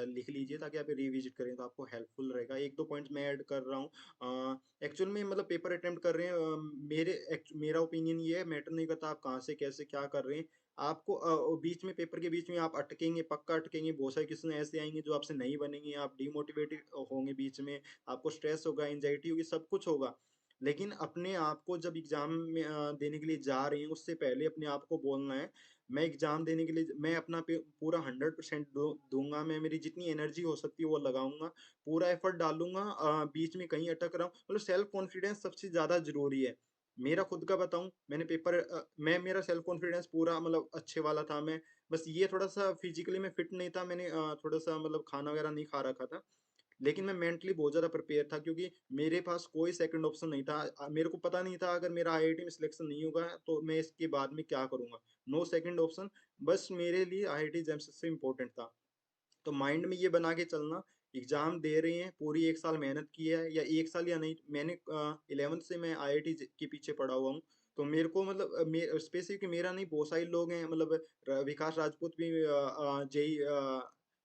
लिख लीजिए ताकि आप रिविजिट करें तो आपको हेल्पफुल रहेगा। एक दो पॉइंट्स मैं ऐड कर रहा हूँ। एक्चुअल में मतलब पेपर अटेम्प्ट कर रहे हैं, मेरा ओपिनियन ये है, मैटर नहीं करता आप कहाँ से कैसे क्या कर रहे हैं, आपको बीच में पेपर के बीच में आप अटकेंगे, पक्का अटकेंगे, बहुत सारे क्वेश्चन ऐसे आएंगे जो आपसे नहीं बनेंगे, आप डिमोटिवेटेड होंगे, बीच में आपको स्ट्रेस होगा, एंजाइटी होगी, सब कुछ होगा। लेकिन अपने आप को जब एग्जाम में देने के लिए जा रहे हैं उससे पहले अपने आप को बोलना है मैं एग्जाम देने के लिए मैं अपना पूरा 100% दूंगा, मैं मेरी जितनी एनर्जी हो सकती है वो लगाऊंगा, पूरा एफर्ट डालूंगा, बीच में कहीं अटक रहा हूँ, मतलब सेल्फ कॉन्फिडेंस सबसे ज्यादा जरूरी है। मेरा खुद का बताऊं, मैंने पेपर मैं मेरा सेल्फ कॉन्फिडेंस पूरा मतलब अच्छे वाला था, मैं बस ये थोड़ा सा फिजिकली मैं फिट नहीं था, मैंने थोड़ा सा मतलब खाना वगैरह नहीं खा रखा था, लेकिन मैं मेंटली बहुत ज़्यादा प्रिपेयर था क्योंकि मेरे पास कोई सेकंड ऑप्शन नहीं था। मेरे को पता नहीं था अगर मेरा आईआईटी में सिलेक्शन नहीं होगा तो मैं इसके बाद में क्या करूंगा, नो सेकंड ऑप्शन, बस मेरे लिए आईआईटी एग्जाम सबसे इम्पोर्टेंट था। तो माइंड में ये बना के चलना, एग्जाम दे रहे हैं, पूरी एक साल मेहनत की है या एक साल या नहीं, मैंने 11th से मैं आईआईटी के पीछे पड़ा हुआ हूँ। तो मेरे को मतलब स्पेसिफिक मेरा नहीं, बहुत सारे लोग हैं, मतलब विकास राजपूत भी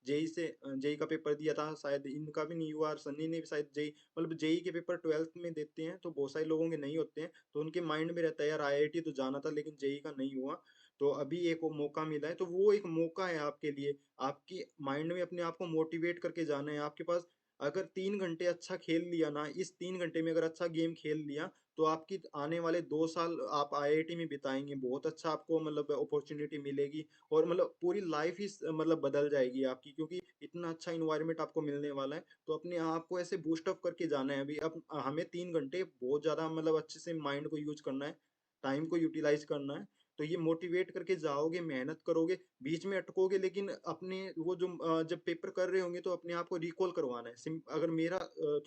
जेई जेई का पेपर दिया था, शायद इनका भी नहीं हुआ, और सन्नी ने भी शायद जेई, मतलब जेई के पेपर 12th में देते हैं तो बहुत सारे लोगों के नहीं होते हैं, तो उनके माइंड में रहता है यार आईआईटी तो जाना था लेकिन जेई का नहीं हुआ, तो अभी एक वो मौका मिला है, तो वो एक मौका है आपके लिए। आपकी माइंड में अपने आप को मोटिवेट करके जाना है। आपके पास अगर 3 घंटे अच्छा खेल लिया ना, इस 3 घंटे में अगर अच्छा गेम खेल लिया तो आपकी आने वाले 2 साल आप आईआईटी में बिताएंगे, बहुत अच्छा आपको मतलब अपॉर्चुनिटी मिलेगी, और मतलब पूरी लाइफ ही मतलब बदल जाएगी आपकी, क्योंकि इतना अच्छा इन्वायरमेंट आपको मिलने वाला है। तो अपने आप को ऐसे बूस्ट अप करके जाना है। अभी अब हमें 3 घंटे बहुत ज्यादा मतलब अच्छे से माइंड को यूज करना है, टाइम को यूटिलाइज करना है। तो ये मोटिवेट करके जाओगे, मेहनत करोगे, बीच में अटकोगे, लेकिन अपने वो जो जब पेपर कर रहे होंगे तो अपने आप को रिकॉल करवाना है। अगर मेरा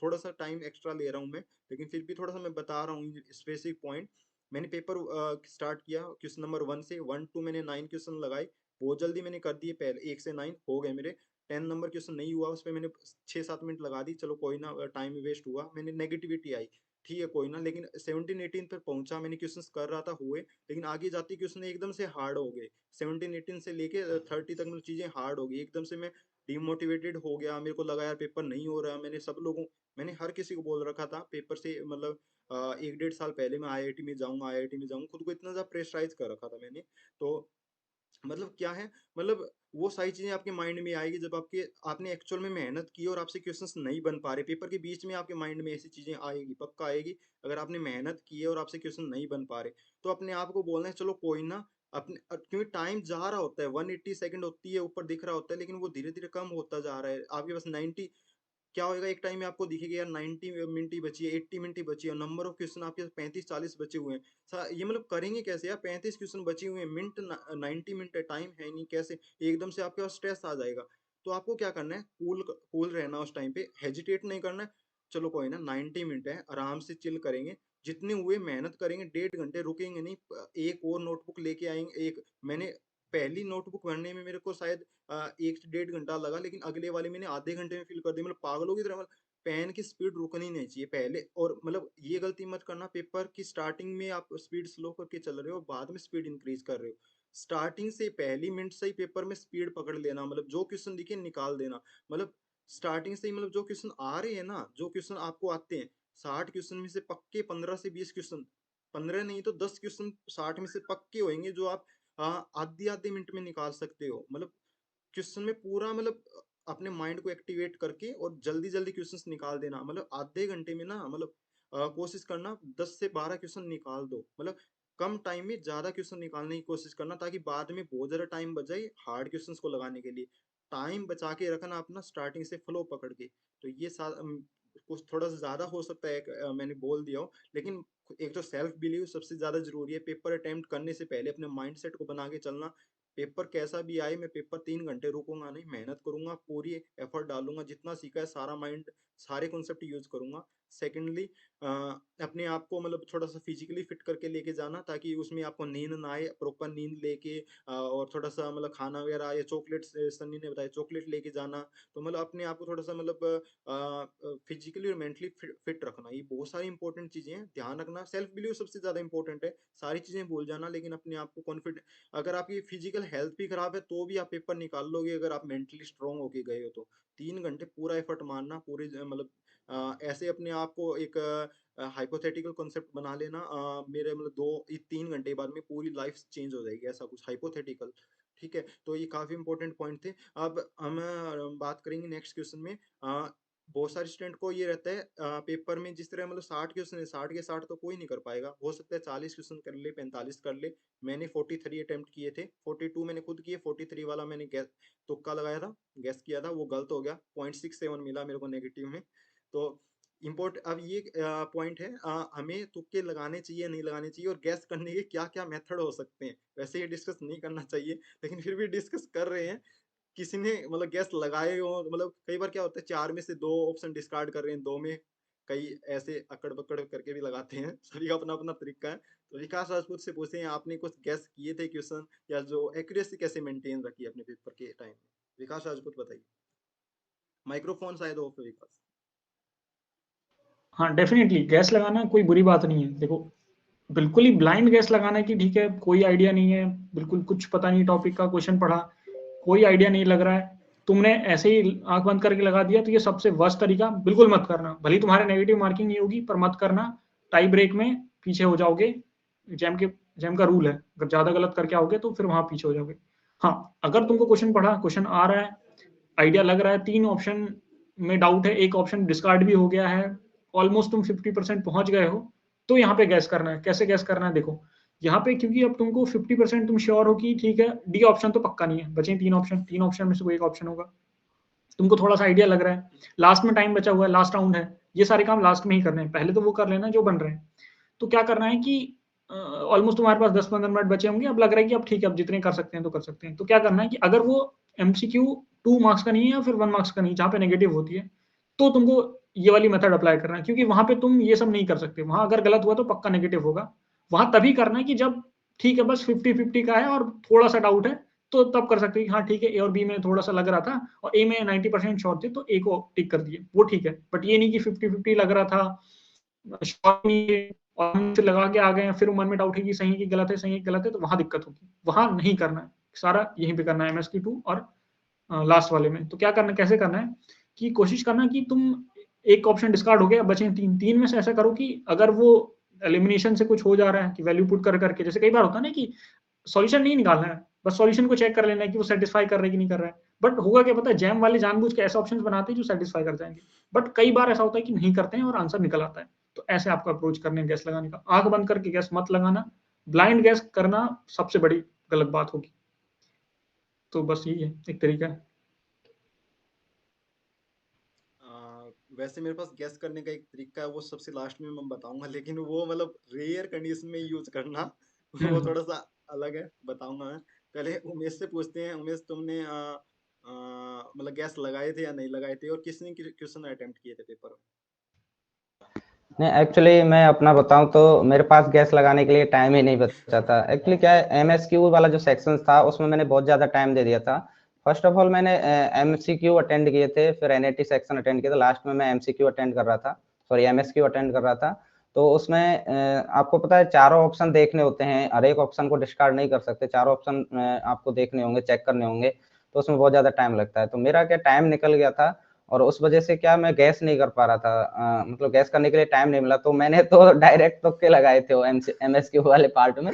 थोड़ा सा टाइम एक्स्ट्रा ले रहा हूँ मैं, लेकिन फिर भी थोड़ा सा मैं बता रहा हूँ स्पेसिफिक पॉइंट। मैंने पेपर स्टार्ट किया क्वेश्चन नंबर 1 से, 1 2 मैंने 9 क्वेश्चन लगाए, बहुत जल्दी मैंने कर दिए, पहले 1 से 9 हो गए मेरे। 10 नंबर क्वेश्चन नहीं हुआ, उस पर मैंने 6-7 मिनट लगा दी, चलो कोई ना, टाइम वेस्ट हुआ, मैंने नेगेटिविटी आई, ठीक है कोई ना, लेकिन 17-18 पर पहुंचा, मैंने क्वेश्चन कर रहा था हुए, लेकिन आगे जाती क्वेश्चन एकदम से हार्ड हो गए। 17-18 से लेके 30 तक मतलब चीजें हार्ड हो गई, एकदम से मैं डिमोटिवेटेड हो गया, मेरे को लगा यार पेपर नहीं हो रहा। मैंने हर किसी को बोल रखा था पेपर से मतलब 1-1.5 साल पहले मैं आईआईटी में जाऊंगा, आईआईटी में जाऊंगा, खुद को इतना ज्यादा प्रेशराइज कर रखा था मैंने। तो मतलब क्या है, मतलब वो सारी चीजें आपके माइंड में आएगी जब आपने एक्चुअल में मेहनत की और आपसे क्वेश्चंस नहीं बन पा रहे, पेपर के बीच में आपके माइंड में ऐसी चीजें आएगी, पक्का आएगी। अगर आपने मेहनत की है और आपसे क्वेश्चन नहीं बन पा रहे तो अपने आप को बोलना है चलो कोई ना, अपने क्योंकि टाइम जा रहा होता है, 180 सेकंड होती है ऊपर दिख रहा होता है, लेकिन वो धीरे धीरे कम होता जा रहा है। आपके पास 90, क्या होएगा एक टाइम में आपको दिखेगा यार 90 मिनट ही बची है, 80 मिनट ही बची है, नंबर ऑफ क्वेश्चन आपके 35-40 बचे हुए हैं। ये मतलब करेंगे कैसे यार, 35 क्वेश्चन बचे हुए हैं, मिनट 90 मिनट है, टाइम है नहीं, कैसे एकदम से आपके पास स्ट्रेस आ जाएगा। तो आपको क्या करना है, कूल कूल रहना, उस टाइम पे हेजिटेट नहीं करना है। चलो कोई ना, 90 मिनट है, आराम से चिल करेंगे, जितने हुए मेहनत करेंगे, 1.5 घंटे रुकेंगे नहीं, एक और नोटबुक लेके आएंगे। एक मैंने पहली नोटबुक भरने में मेरे को शायद 1 से 1.5 घंटा लगा, लेकिन अगले वाले मैंने आधे घंटे में फिल कर दिया, मतलब पागलों की तरह, मतलब पेन की स्पीड रुकनी नहीं चाहिए पहले, और मतलब ये गलती मत करना पेपर की स्टार्टिंग में आप स्पीड स्लो करके चल रहे हो, बाद में स्पीड इंक्रीज कर रहे हो। स्टार्टिंग से पहली मिनट से ही पेपर में स्पीड पकड़ लेना, मतलब जो क्वेश्चन दिखे निकाल देना। मतलब स्टार्टिंग से ही मतलब जो क्वेश्चन आ रहे हैं ना, जो क्वेश्चन आपको आते हैं, 60 क्वेश्चन में से पक्के 15 से 20 क्वेश्चन, 15 नहीं तो 10 क्वेश्चन 60 में से पक्के होंगे जो आप आधे आधे मिनट में निकाल सकते हो। मतलब क्वेश्चन में पूरा मतलब अपने माइंड को एक्टिवेट करके और जल्दी जल्दी क्वेश्चंस निकाल देना। मतलब आधे घंटे में ना, मतलब कोशिश करना 10 से 12 क्वेश्चन निकाल दो। मतलब कम टाइम में ज्यादा क्वेश्चन निकालने की कोशिश करना, ताकि बाद में बहुत ज्यादा टाइम बच जाए हार्ड क्वेश्चंस को लगाने के लिए। टाइम बचा के रखना अपना स्टार्टिंग से फ्लो पकड़ के। तो ये कुछ थोड़ा सा ज्यादा हो सकता है, मैंने बोल दिया हो, लेकिन एक तो सेल्फ बिलीव सबसे ज्यादा जरूरी है। पेपर अटेम्प्ट करने से पहले अपने माइंडसेट को बना के चलना, पेपर कैसा भी आए मैं पेपर 3 घंटे रुकूंगा नहीं, मेहनत करूंगा, पूरी एफर्ट डालूंगा, जितना सीखा है सारा माइंड, सारे कॉन्सेप्ट यूज करूंगा। सेकेंडली अपने आप को मतलब थोड़ा सा फिजिकली फिट करके लेके जाना, ताकि उसमें आपको नींद ना आए, प्रॉपर नींद लेके और थोड़ा सा मतलब खाना वगैरह या चॉकलेट, सन्नी ने बताया चॉकलेट लेके जाना। तो मतलब अपने आप को थोड़ा सा मतलब फिजिकली और मेंटली फिट रखना, ये बहुत सारी इंपॉर्टेंट चीजें हैं, ध्यान रखना। सेल्फ बिलीव सबसे ज्यादा इंपॉर्टेंट है, सारी चीजें भूल जाना लेकिन अपने आप को कॉन्फिडेंट। अगर आपकी फिजिकल हेल्थ भी खराब है तो भी आप पेपर निकाल लोगे, अगर आप मेंटली स्ट्रांग होके गए हो तो। 3 घंटे पूरा एफर्ट मारना, पूरे मतलब ऐसे अपने आप को एक हाइपोथेटिकल कॉन्सेप्ट बना लेना, मेरे मतलब 3 घंटे बाद में पूरी लाइफ चेंज हो जाएगी, ऐसा कुछ हाइपोथेटिकल। ठीक है, तो ये काफी इंपॉर्टेंट पॉइंट थे। अब हम बात करेंगे नेक्स्ट क्वेश्चन में। बहुत सारे स्टूडेंट को ये रहता है पेपर में, जिस तरह मतलब 60 क्वेश्चन है, 60 के 60 तो कोई नहीं कर पाएगा, हो सकता है 40 क्वेश्चन कर ले, 45 कर ले। मैंने 43 अटेम्प्ट किए थे, 42 मैंने खुद किए, 43 वाला मैंने तुक्का लगाया था, गेस किया था, वो गलत हो गया, 0.67 मिला मेरे को नेगेटिव में। तो इम्पोर्ट अब ये पॉइंट है, हमें तुक्के लगाने चाहिए नहीं लगाने चाहिए, और गैस करने के क्या क्या मेथड हो सकते हैं। वैसे ये डिस्कस नहीं करना चाहिए, लेकिन फिर भी डिस्कस कर रहे हैं। किसी ने मतलब गैस लगाए हो, मतलब कई बार क्या होता है 4 में से 2 ऑप्शन डिस्कार्ड कर रहे हैं, 2 में कई ऐसे अकड़ बकड़ करके भी लगाते हैं, सभी का अपना अपना तरीका है। तो विकास राजपूत से पूछे हैं, आपने कुछ गैस किए थे क्वेश्चन, या जो एक्यूरेसी कैसे मेंटेन रखी अपने पेपर के टाइम में? विकास राजपूत बताइए, माइक्रोफोन शायद ऑफ है विकास। हाँ, डेफिनेटली गैस लगाना कोई बुरी बात नहीं है। देखो, बिल्कुल ही ब्लाइंड गैस लगाना है कि ठीक है कोई आइडिया नहीं है, बिल्कुल कुछ पता नहीं, टॉपिक का क्वेश्चन पढ़ा, कोई आइडिया नहीं लग रहा है, तुमने ऐसे ही आंख बंद करके लगा दिया, तो ये सबसे वर्स्ट तरीका, बिल्कुल मत करना। भले तुम्हारे नेगेटिव मार्किंग नहीं होगी पर मत करना, टाई ब्रेक में पीछे हो जाओगे। जैम का रूल है, अगर ज्यादा गलत करके आओगे तो फिर वहां पीछे हो जाओगे। हाँ, अगर तुमको क्वेश्चन पढ़ा, क्वेश्चन आ रहा है, आइडिया लग रहा है, 3 ऑप्शन में डाउट है, एक ऑप्शन डिस्कार्ड भी हो गया है, ऑलमोस्ट तुम 50% पहुंच गए हो, तो यहाँ पे गैस करना है। कैसे गैस करना है देखो, यहाँ पे क्योंकि अब तुमको 50% तुम श्योर हो कि ठीक है डी ऑप्शन तो पक्का नहीं है, बचे 3 ऑप्शन, 3 ऑप्शन में से कोई एक ऑप्शन होगा, तुमको थोड़ा सा आइडिया लग रहा है, लास्ट में टाइम बचा हुआ है, लास्ट राउंड है, ये सारे काम लास्ट में ही करने हैं, पहले तो वो कर लेना जो बन रहे हैं। तो क्या करना है कि ऑलमोस्ट तुम्हारे पास 10-15 मिनट बचे होंगे, अब लग रहा है कि अब ठीक है, अब जितने कर सकते हैं तो कर सकते हैं। तो क्या करना है कि अगर वो एमसीक्यू 2 मार्क्स का नहीं है या फिर 1 मार्क्स का नहीं, जहाँ पे नेगेटिव होती है, तो तुमको ये वाली मेथड अप्लाई करना है, क्योंकि वहां पे तुम ये सब नहीं कर सकते, वहां अगर गलत हुआ तो पक्का नेगेटिव होगा। वहां तभी करना है कि जब ठीक है बस 50-50 का है और थोड़ा सा डाउट है, तो तब कर सकते हैं हाँ ठीक है, ए और बी में थोड़ा सा लग रहा था और ए में 90% श्योर थे तो ए को टिक कर दिए, वो ठीक है। बट ये नहीं कि 50-50 लग रहा था, श्योर नहीं है, और हम फिर लगा के आ गए हैं, फिर मन में डाउट है कि सही की गलत है, सही की गलत है, तो वहां दिक्कत होगी, वहां नहीं करना है। सारा यहीं पे करना है एमएसक्यू 2 और लास्ट वाले में। तो क्या करना, कैसे करना है कि कोशिश करना कि तुम एक ऑप्शन डिस्कार्ड हो गया, बचे 3 में से ऐसा करो कि अगर वो एलिमिनेशन से कुछ हो जा रहा है कि वैल्यू पुट कर करके, जैसे कई बार होता है ना कि सॉल्यूशन नहीं निकालना है, बस सॉल्यूशन को चेक कर लेना है कि वो सेटिस्फाई कर रहा है कि नहीं कर रहा है। बट होगा क्या पता है, जैम वाले जानबूझ के ऐसे ऑप्शंस बनाते हैं जो सेटिस्फाई कर जाएंगे, बट कई बार ऐसा होता है कि नहीं करते हैं और आंसर निकल आता है। तो ऐसे आपको अप्रोच करने हैं गैस लगाने का, आंख बंद करके गैस मत लगाना, ब्लाइंड गैस करना सबसे बड़ी गलत बात होगी। तो बस यही है, एक तरीका है। वैसे मेरे पास गैस करने का एक तरीका है, वो सबसे लास्ट में मैं बताऊंगा, लेकिन वो मतलब रेयर कंडीशन में यूज करना, वो थोड़ा सा अलग है, बताऊंगा मैं। पहले उमेश से पूछते हैं, उमेश तुमने मतलब गैस लगाए थे या नहीं लगाए थे, और किसने क्वेश्चन अटेम्प्ट किए थे पेपर में? नहीं, एक्चुअली मैं अपना बताऊं तो मेरे पास गैस लगाने के लिए टाइम ही नहीं बचा था। एक्चुअली क्या है, एमएसक्यू वाला जो सेक्शन था उसमें मैंने बहुत ज़्यादा टाइम दे दिया था, फर्स्ट ऑफ ऑल मैंने एमसीक्यू अटेंड किए थे, फिर एनएटी सेक्शन अटेंड किया था, लास्ट में मैं एमसीक्यू अटेंड कर रहा था, सॉरी एमएसक्यू अटेंड कर रहा था। तो उसमें आपको पता है चारों ऑप्शन देखने होते हैं, हर एक ऑप्शन को डिस्कार्ड नहीं कर सकते, चारों ऑप्शन आपको देखने होंगे, चेक करने होंगे, तो उसमें बहुत ज़्यादा टाइम लगता है। तो मेरा क्या टाइम निकल गया था और उस वजह से क्या मैं गैस नहीं कर पा रहा था, मतलब गैस करने के लिए टाइम नहीं मिला, तो मैंने तो डायरेक्ट तुक्के लगाए थे वो एमएसक्यू वाले पार्ट में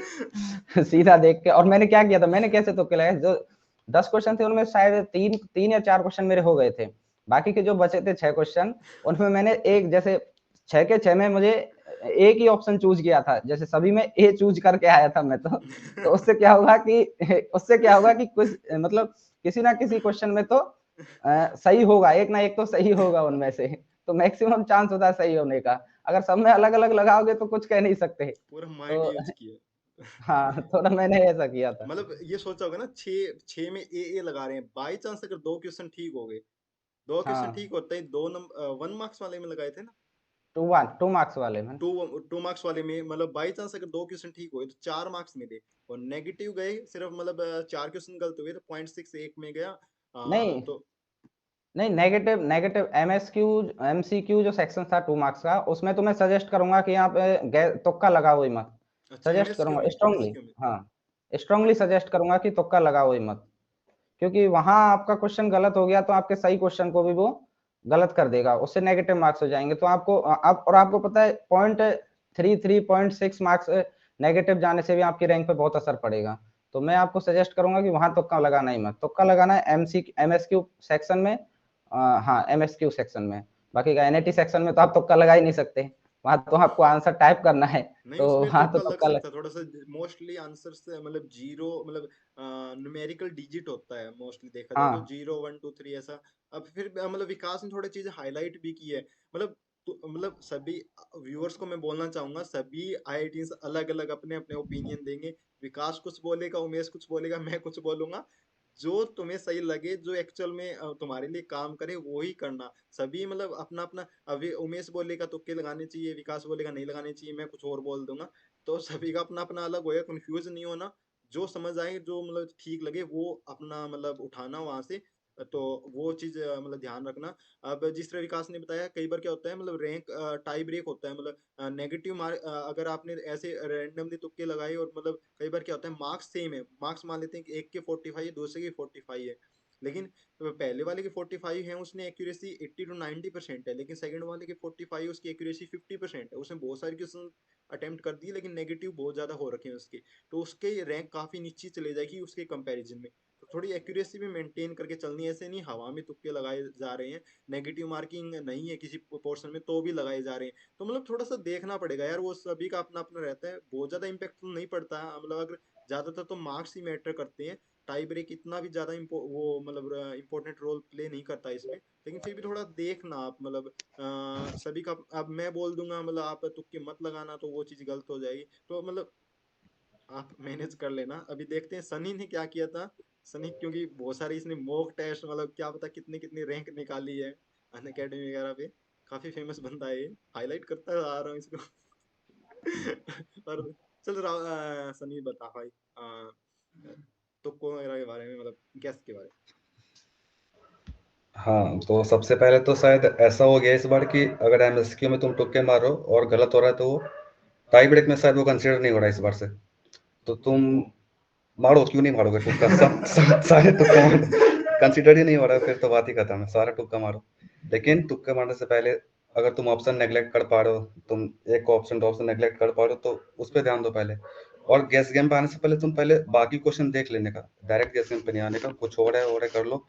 सीधा देख के। और मैंने क्या किया था, मैंने कैसे तुक्के लगाए, जो 10 क्वेश्चन थे उनमें शायद तीन या 4 क्वेश्चन मेरे हो गए थे, बाकी के जो बचे थे 6 क्वेश्चन उनमें मैंने एक, जैसे 6 के 6 में मुझे एक ही ऑप्शन चूज किया था, जैसे सभी में ए चूज करके आया था मैं तो उससे क्या होगा कि कुछ मतलब किसी ना किसी क्वेश्चन में तो सही होगा, एक ना एक तो सही होगा उनमें से, तो मैक्सिमम चांस होता है सही होने का। अगर सब में अलग अलग लगाओगे तो कुछ कह नहीं सकते। पूरा माइंड तो यूज किया। हाँ, थोड़ा मैंने ऐसा किया था। मतलब ये सोचा होगा ना, 6 में ए लगा रहे हैं, बाई चांस अगर 2 क्वेश्चन ठीक हो गए, 2 क्वेश्चन हाँ, ठीक होते ही 2 नंबर 1 मार्क्स वाले में लगाए थे ना, 2 मार्क्स वाले में। 2 मार्क्स वाले में मतलब बाई चांस अगर 2 क्वेश्चन ठीक हुए तो 4 मार्क्स मिले, और नेगेटिव गए सिर्फ मतलब 4 क्वेश्चन गलत हुए तो 0.6 एक में गया। नहीं, तो नहीं, नेगेटिव नेगेटिव एमएसक्यू एमसीक्यू जो सेक्शन था 2 मार्क्स का, उसमें तो मैं सजेस्ट करूंगा कि यहाँ पे तुक्का लगाओ ही मत, अच्छा, सजेस्ट एमएसक्यू करूंगा में स्ट्रांगली। एमएसक्यू में हाँ, स्ट्रांगली सजेस्ट करूंगा कि तुक्का लगाओ ही मत, क्योंकि वहां आपका क्वेश्चन गलत हो गया तो आपके सही क्वेश्चन को भी वो गलत कर देगा, उससे नेगेटिव मार्क्स हो जाएंगे। तो आपको आप, और आपको पता है 0.33 0.6 मार्क्स नेगेटिव जाने से भी आपकी रैंक पे बहुत असर पड़ेगा। तो मैं आपको सजेस्ट करूंगा कि वहां तुक्का लगाना ही मत, तुक्का लगाना है एमएसक्यू सेक्शन में, हाँ एमएसक्यू सेक्शन में। बाकी का एनएटी सेक्शन में तो आप तुक्का लगा ही नहीं सकते, वहां तो आपको आंसर टाइप करना है, नहीं, तो उसमें वहां तो तुक्का लग तुक्का सकता है थोड़ा सा, मोस्टली आंसर से मतलब जीरो, मतलब न्यूमेरिकल डिजिट होता है मोस्टली देखा जाए तो, हाँ 0 1 2 3 ऐसा। अब फिर मतलब विकास ने थोड़ी चीजें हाईलाइट भी की है, मतलब मतलब सभी व्यूअर्स को मैं बोलना चाहूंगा, सभी आईआईटीज अलग अलग अपने अपने ओपिनियन देंगे, विकास कुछ बोलेगा, उमेश कुछ बोलेगा, मैं कुछ बोलूंगा, जो तुम्हें सही लगे, जो एक्चुअल में तुम्हारे लिए काम करे वो ही करना। सभी मतलब अपना अपना, अभी उमेश बोलेगा तुक्के लगाने चाहिए, विकास बोलेगा नहीं लगाने चाहिए, मैं कुछ और बोल दूंगा, तो सभी का अपना अपना अलग होगा, कंफ्यूज नहीं होना, जो समझ आए, जो मतलब ठीक लगे वो अपना मतलब उठाना वहां से। तो वो चीज मतलब ध्यान रखना। अब जिस तरह विकास ने बताया, कई बार क्या होता है मतलब रैंक टाई ब्रेक होता है, मतलब नेगेटिव मार्क, अगर आपने ऐसे रैंडमली तुक्के लगाए और मतलब कई बार क्या होता है मार्क्स सेम है, मार्क्स मान लेते हैं कि एक के 45 है, दूसरे के 45 है, लेकिन तो पहले वाले के 45 है, उसने एक्यूरेसी 80 to 90% है, लेकिन सेकंड वाले के 45 उसकी एक्यूरेसी 50% है, उसने बहुत सारे क्वेश्चन अटेम्प्ट कर दिए लेकिन नेगेटिव बहुत ज्यादा हो रखे हैं उसके, तो उसके रैंक काफी नीचे चले जाएगी उसके कंपैरिजन में। तो थोड़ी एक्यूरेसी भी मेंटेन करके चलनी है, ऐसे नहीं हवा में तुक्के लगाए जा रहे हैं, नेगेटिव मार्किंग नहीं है किसी पोर्शन में तो भी लगाए जा रहे हैं, तो मतलब थोड़ा सा देखना पड़ेगा यार, वो सभी का अपना अपना रहता है, बहुत ज्यादा इम्पैक्ट तो नहीं पड़ता है, मतलब अगर ज्यादातर तो मार्क्स ही मैटर करते हैं, टाई ब्रेक इतना भी ज्यादा वो मतलब इम्पोर्टेंट रोल प्ले नहीं करता इसमें, लेकिन फिर भी थोड़ा देखना आप, मतलब सभी का, अब मैं बोल दूंगा मतलब आप तुक्के मत लगाना तो वो चीज गलत हो जाएगी, तो मतलब आप मैनेज कर लेना। अभी देखते हैं सनी ने क्या किया था, सनी क्योंकि बहुत सारे इसने मॉक टेस्ट मतलब क्या पता कितनी कितनी रैंक निकाली है अन अकेडमी वगैरह पे, काफी फेमस बंदा है ये, हाईलाइट करता आ रहा हूँ इसको और चल सनी बता भाई, तुक्को वगैरह के बारे में, मतलब गेस के बारे में। हाँ, तो सबसे पहले तो शायद ऐसा हो गया इस बार कि अगर एमएसक्यू में तुम तुक्के मारो और गलत हो रहा है तो वो टाई ब्रेक में शायद वो कंसीडर नहीं हो रहा है इस बार से, तो तुम मारो, क्यों नहीं मारोगे तुक्का, सारे तुक्का मारो, कंसीडर ही नहीं हो रहा है फिर तो बात ही खत्म है, सारा तुक्का मारो। लेकिन तुक्का मारने से पहले अगर तुम ऑप्शन नेग्लेक्ट कर पा रहे हो, तुम एक ऑप्शन दो ऑप्शन नेग्लेक्ट कर पा रहे हो तो उस पर ध्यान दो पहले, और गैस गेम पे आने से पहले तुम पहले बाकी क्वेश्चन देख लेने का, डायरेक्ट गैस गेम पे नहीं आने का, कुछ और है कर लो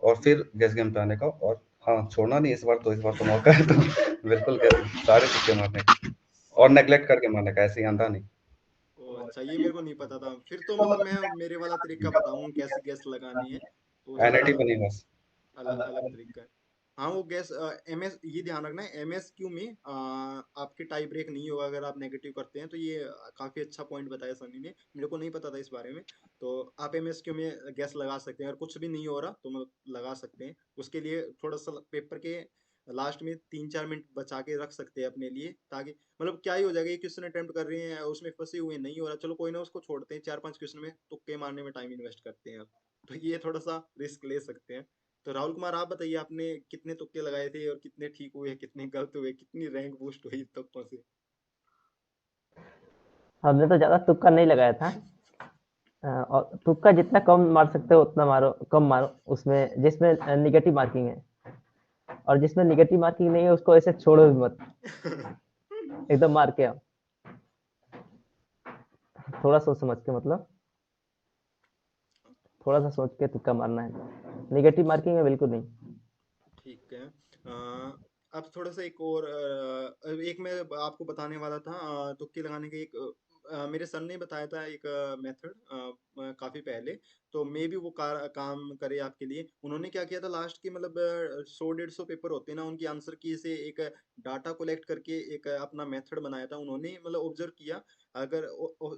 और फिर गैस गेम पे आने का। और हाँ, छोड़ना नहीं इस बार तो मौका है तो बिल्कुल सारे तुक्के मारने का और नेग्लेक्ट करके मारने का, ऐसे ही आंधा नहीं। ओ अच्छा, ये मेरे को नहीं पता था, फिर तो मतलब मैं मेरे वाला तरीका बताऊंगा कैसे गैस लगानी है, तो थोड़ा एनआईटी पे नहीं बस। अलग अलग तरीका है। हाँ वो गैस एमएस, ये ध्यान रखना है एमएसक्यू में आपके टाई ब्रेक नहीं होगा अगर आप नेगेटिव करते हैं, तो ये काफी अच्छा पॉइंट बताया सनी ने, मेरे को नहीं पता था इस बारे में। तो आप एमएसक्यू में गैस लगा सकते हैं, अगर कुछ भी नहीं हो रहा तो मतलब लगा सकते हैं, उसके लिए थोड़ा सा पेपर के लास्ट में 3 4 मिनट बचा के रख सकते हैं अपने लिए, ताकि मतलब क्या ही हो जाएगा, एक क्वेश्चन अटेम्प्ट कर रहे हैं उसमें फंसे हुए नहीं हो रहा, चलो कोई ना उसको छोड़ते हैं, 4 5 क्वेश्चन में तुक्के मारने में टाइम इन्वेस्ट करते हैं। तो ये थोड़ा सा रिस्क ले सकते हैं। तो राहुल कुमार आप बताइए, आपने कितने तुक्के लगाए थे और कितने ठीक हुए, कितने गलत हुए, कितनी रैंक बूस्ट हुई तुक्कों से? हमने तो ज्यादा तुक्का नहीं लगाया था। और तुक्का जितना कम मार सकते हो उतना मारो, कम मारो उसमें जिसमें निगेटिव मार्किंग है, और जिसमें निगेटिव मार्किंग नहीं है उसको ऐसे छोड़ो भी मत, एकदम मार के आओ, थोड़ा सोच समझ के, मतलब थोड़ा सा सोच के तुक्का मारना है, निगेटिव मार्किंग है बिल्कुल नहीं। ठीक है। अब थोड़ा सा एक और एक मैं आपको बताने वाला था तुक्के लगाने के एक मेरे सर ने बताया था एक मेथड काफी पहले। तो मे भी वो काम करे आपके लिए। उन्होंने क्या किया था लास्ट के मतलब 100-150 पेपर होते हैं ना, उनकी आंसर की से एक डाटा कलेक्ट करके एक अपना मेथड बनाया था उन्होंने। मतलब ऑब्जर्व किया, अगर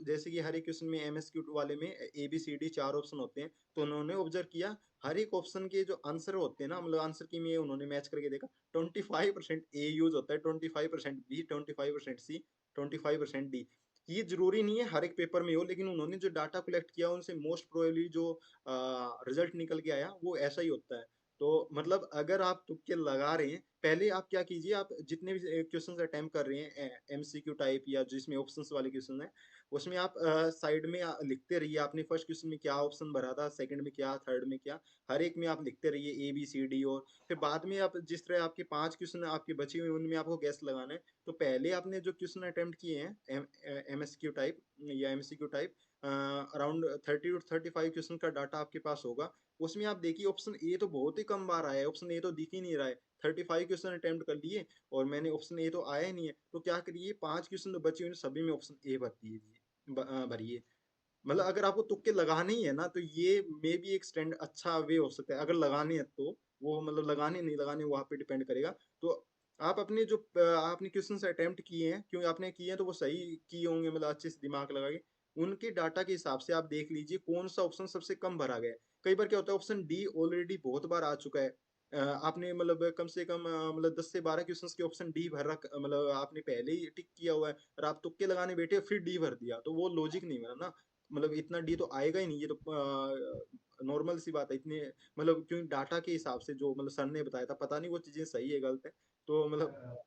जैसे कि हर एक क्वेश्चन में MSQ वाले में ABCD 4 ऑप्शन होते हैं, तो उन्होंने ऑब्जर्व किया हर एक ऑप्शन के जो आंसर होते हैं ना, मतलब आंसर की में उन्होंने मैच करके देखा 25% ए यूज होता है, 25% बी, 25% सी, 25% डी। ये जरूरी नहीं है हर एक पेपर में हो, लेकिन उन्होंने जो डाटा कलेक्ट किया उनसे मोस्ट प्रोबेबली जो रिजल्ट निकल के आया वो ऐसा ही होता है। तो मतलब अगर आप तुक्के लगा रहे हैं, पहले आप क्या कीजिए, आप जितने भी क्वेश्चंस अटेम्प्ट कर रहे हैं MCQ टाइप या जिसमें ऑप्शंस वाले क्वेश्चन है, उसमें आप साइड में लिखते रहिए आपने फर्स्ट क्वेश्चन में क्या ऑप्शन भरा था, सेकंड में क्या, थर्ड में क्या, हर एक में आप लिखते रहिए ABCD। और फिर बाद में आप जिस तरह आपके 5 क्वेश्चन आपके बचे हुए उनमें आपको गैस लगाना है। तो पहले आपने जो क्वेश्चन अटेम्प्ट किए हैं MSQ टाइप या MCQ type, around 30 to 35 question का डाटा आपके पास होगा। उसमें आप देखिए ऑप्शन ए तो बहुत ही कम बार आया है, ऑप्शन ए तो दिख ही नहीं रहा है। 35 क्वेश्चन अटेम्प्ट कर लिए और मैंने ऑप्शन ए तो आया ही नहीं है, तो क्या करिए 5 क्वेश्चन तो बचे हुए सभी में ऑप्शन ए भर दीजिए, भरिए। मतलब अगर आपको तुक्के लगाने ही है ना, तो ये मे भी एक स्टैंड अच्छा वे हो सकता है। अगर लगाने हैं तो वो मतलब लगाने नहीं लगाने वहां पे डिपेंड करेगा। तो आप अपने जो आपने क्वेश्चन अटेम्प्ट किए हैं, क्योंकि आपने किए हैं तो वो सही किए होंगे, मतलब अच्छे से दिमाग लगा के उनके डाटा के हिसाब से आप देख लीजिए कौन सा ऑप्शन सबसे कम भरा गया है। कई बार क्या होता है ऑप्शन डी ऑलरेडी बहुत बार आ चुका है, आपने मतलब कम से कम मतलब 10 से 12 क्वेश्चंस के ऑप्शन डी भर रखा, मतलब आपने पहले ही टिक किया हुआ है और आप तुक्के लगाने बैठे फिर डी भर दिया, तो वो लॉजिक नहीं बना ना। मतलब इतना डी तो आएगा ही नहीं, ये तो नॉर्मल सी बात है। इतने मतलब क्योंकि डाटा के हिसाब से जो मतलब सर ने बताया था, पता नहीं वो चीजें सही है गलत है। तो मतलब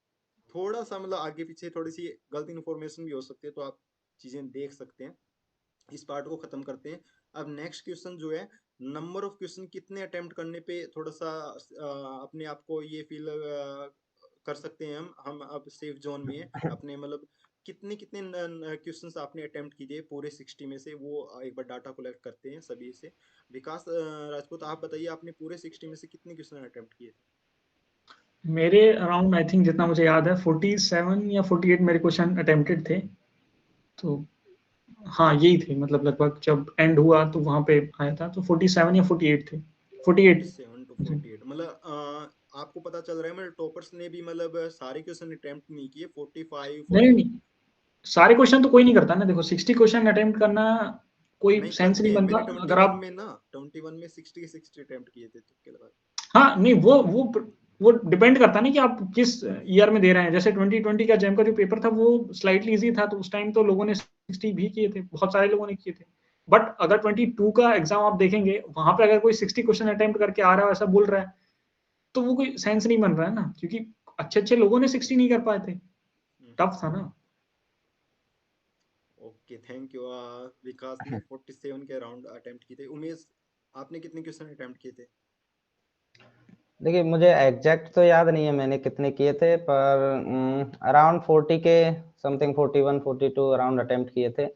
थोड़ा सा मतलब आगे पीछे थोड़ी सी गलत इन्फॉर्मेशन भी हो सकती है, तो आप चीजें देख सकते हैं। इस पार्ट को खत्म करते हैं। अब नेक्स्ट क्वेश्चन जो है, नंबर ऑफ क्वेश्चन कितने अटेम्प्ट करने पे थोड़ा सा अपने आप को ये फील कर सकते हैं हम अब सेफ जोन में है अपने, मतलब कितने कितने क्वेश्चंस आपने अटेम्प्ट किए पूरे 60 में से, वो एक बार डाटा कलेक्ट करते हैं सभी से। विकास राजपूत आप बताइए, आपने पूरे 60 में से कितने क्वेश्चन अटेम्प्ट किए थे? मेरे अराउंड आई थिंक जितना मुझे याद है 47 या 48 मेरे क्वेश्चन अटेम्प्टेड थे। तो हाँ यही थे, मतलब लगभग जब एंड हुआ तो वहां पे आया था, तो 47 या 48 थे, 48। 47 to 48 मतलब आपको पता चल रहा है मतलब टॉपर्स ने भी मतलब सारे क्वेश्चन अटेम्प्ट नहीं किए, 45 नहीं 40 नहीं, सारे क्वेश्चन तो कोई नहीं करता ना। देखो 60 क्वेश्चन अटेम्प्ट करना कोई नहीं सेंस करते नहीं हैं, बनता मैंने अगर 21 आप। में ना 21 में 60 के 60 अटेम्प्ट किए थे तुक्के लगा हाँ नहीं, वो डिपेंड करता नहीं कि आप किस ईयर में दे रहे हैं। जैसे 2020 का जैम का जो पेपर था वो स्लाइटली इजी था, तो उस टाइम तो लोगों ने 60 भी किए थे, बहुत सारे लोगों ने किए थे। बट अगर 22 का एग्जाम आप देखेंगे, वहां पे अगर कोई 60 क्वेश्चन अटेम्प्ट करके आ रहा है ऐसा बोल रहा है, तो वो कोई सेंस नहीं बन रहा है ना, क्योंकि अच्छे अच्छे लोगों ने 60 नहीं कर पाए थे, के। टफ था ना। Okay thank you. विकास ने 47 के अराउंड अटेम्प्ट किए थे। उमेश आपने कितने क्वेश्चन अटेम्प्ट किए थे? देखिए मुझे एग्जैक्ट तो याद नहीं है मैंने कितने किए थे, पर अराउंड 40 के समथिंग, 41 42 अराउंड अटेम्प्ट किए थे।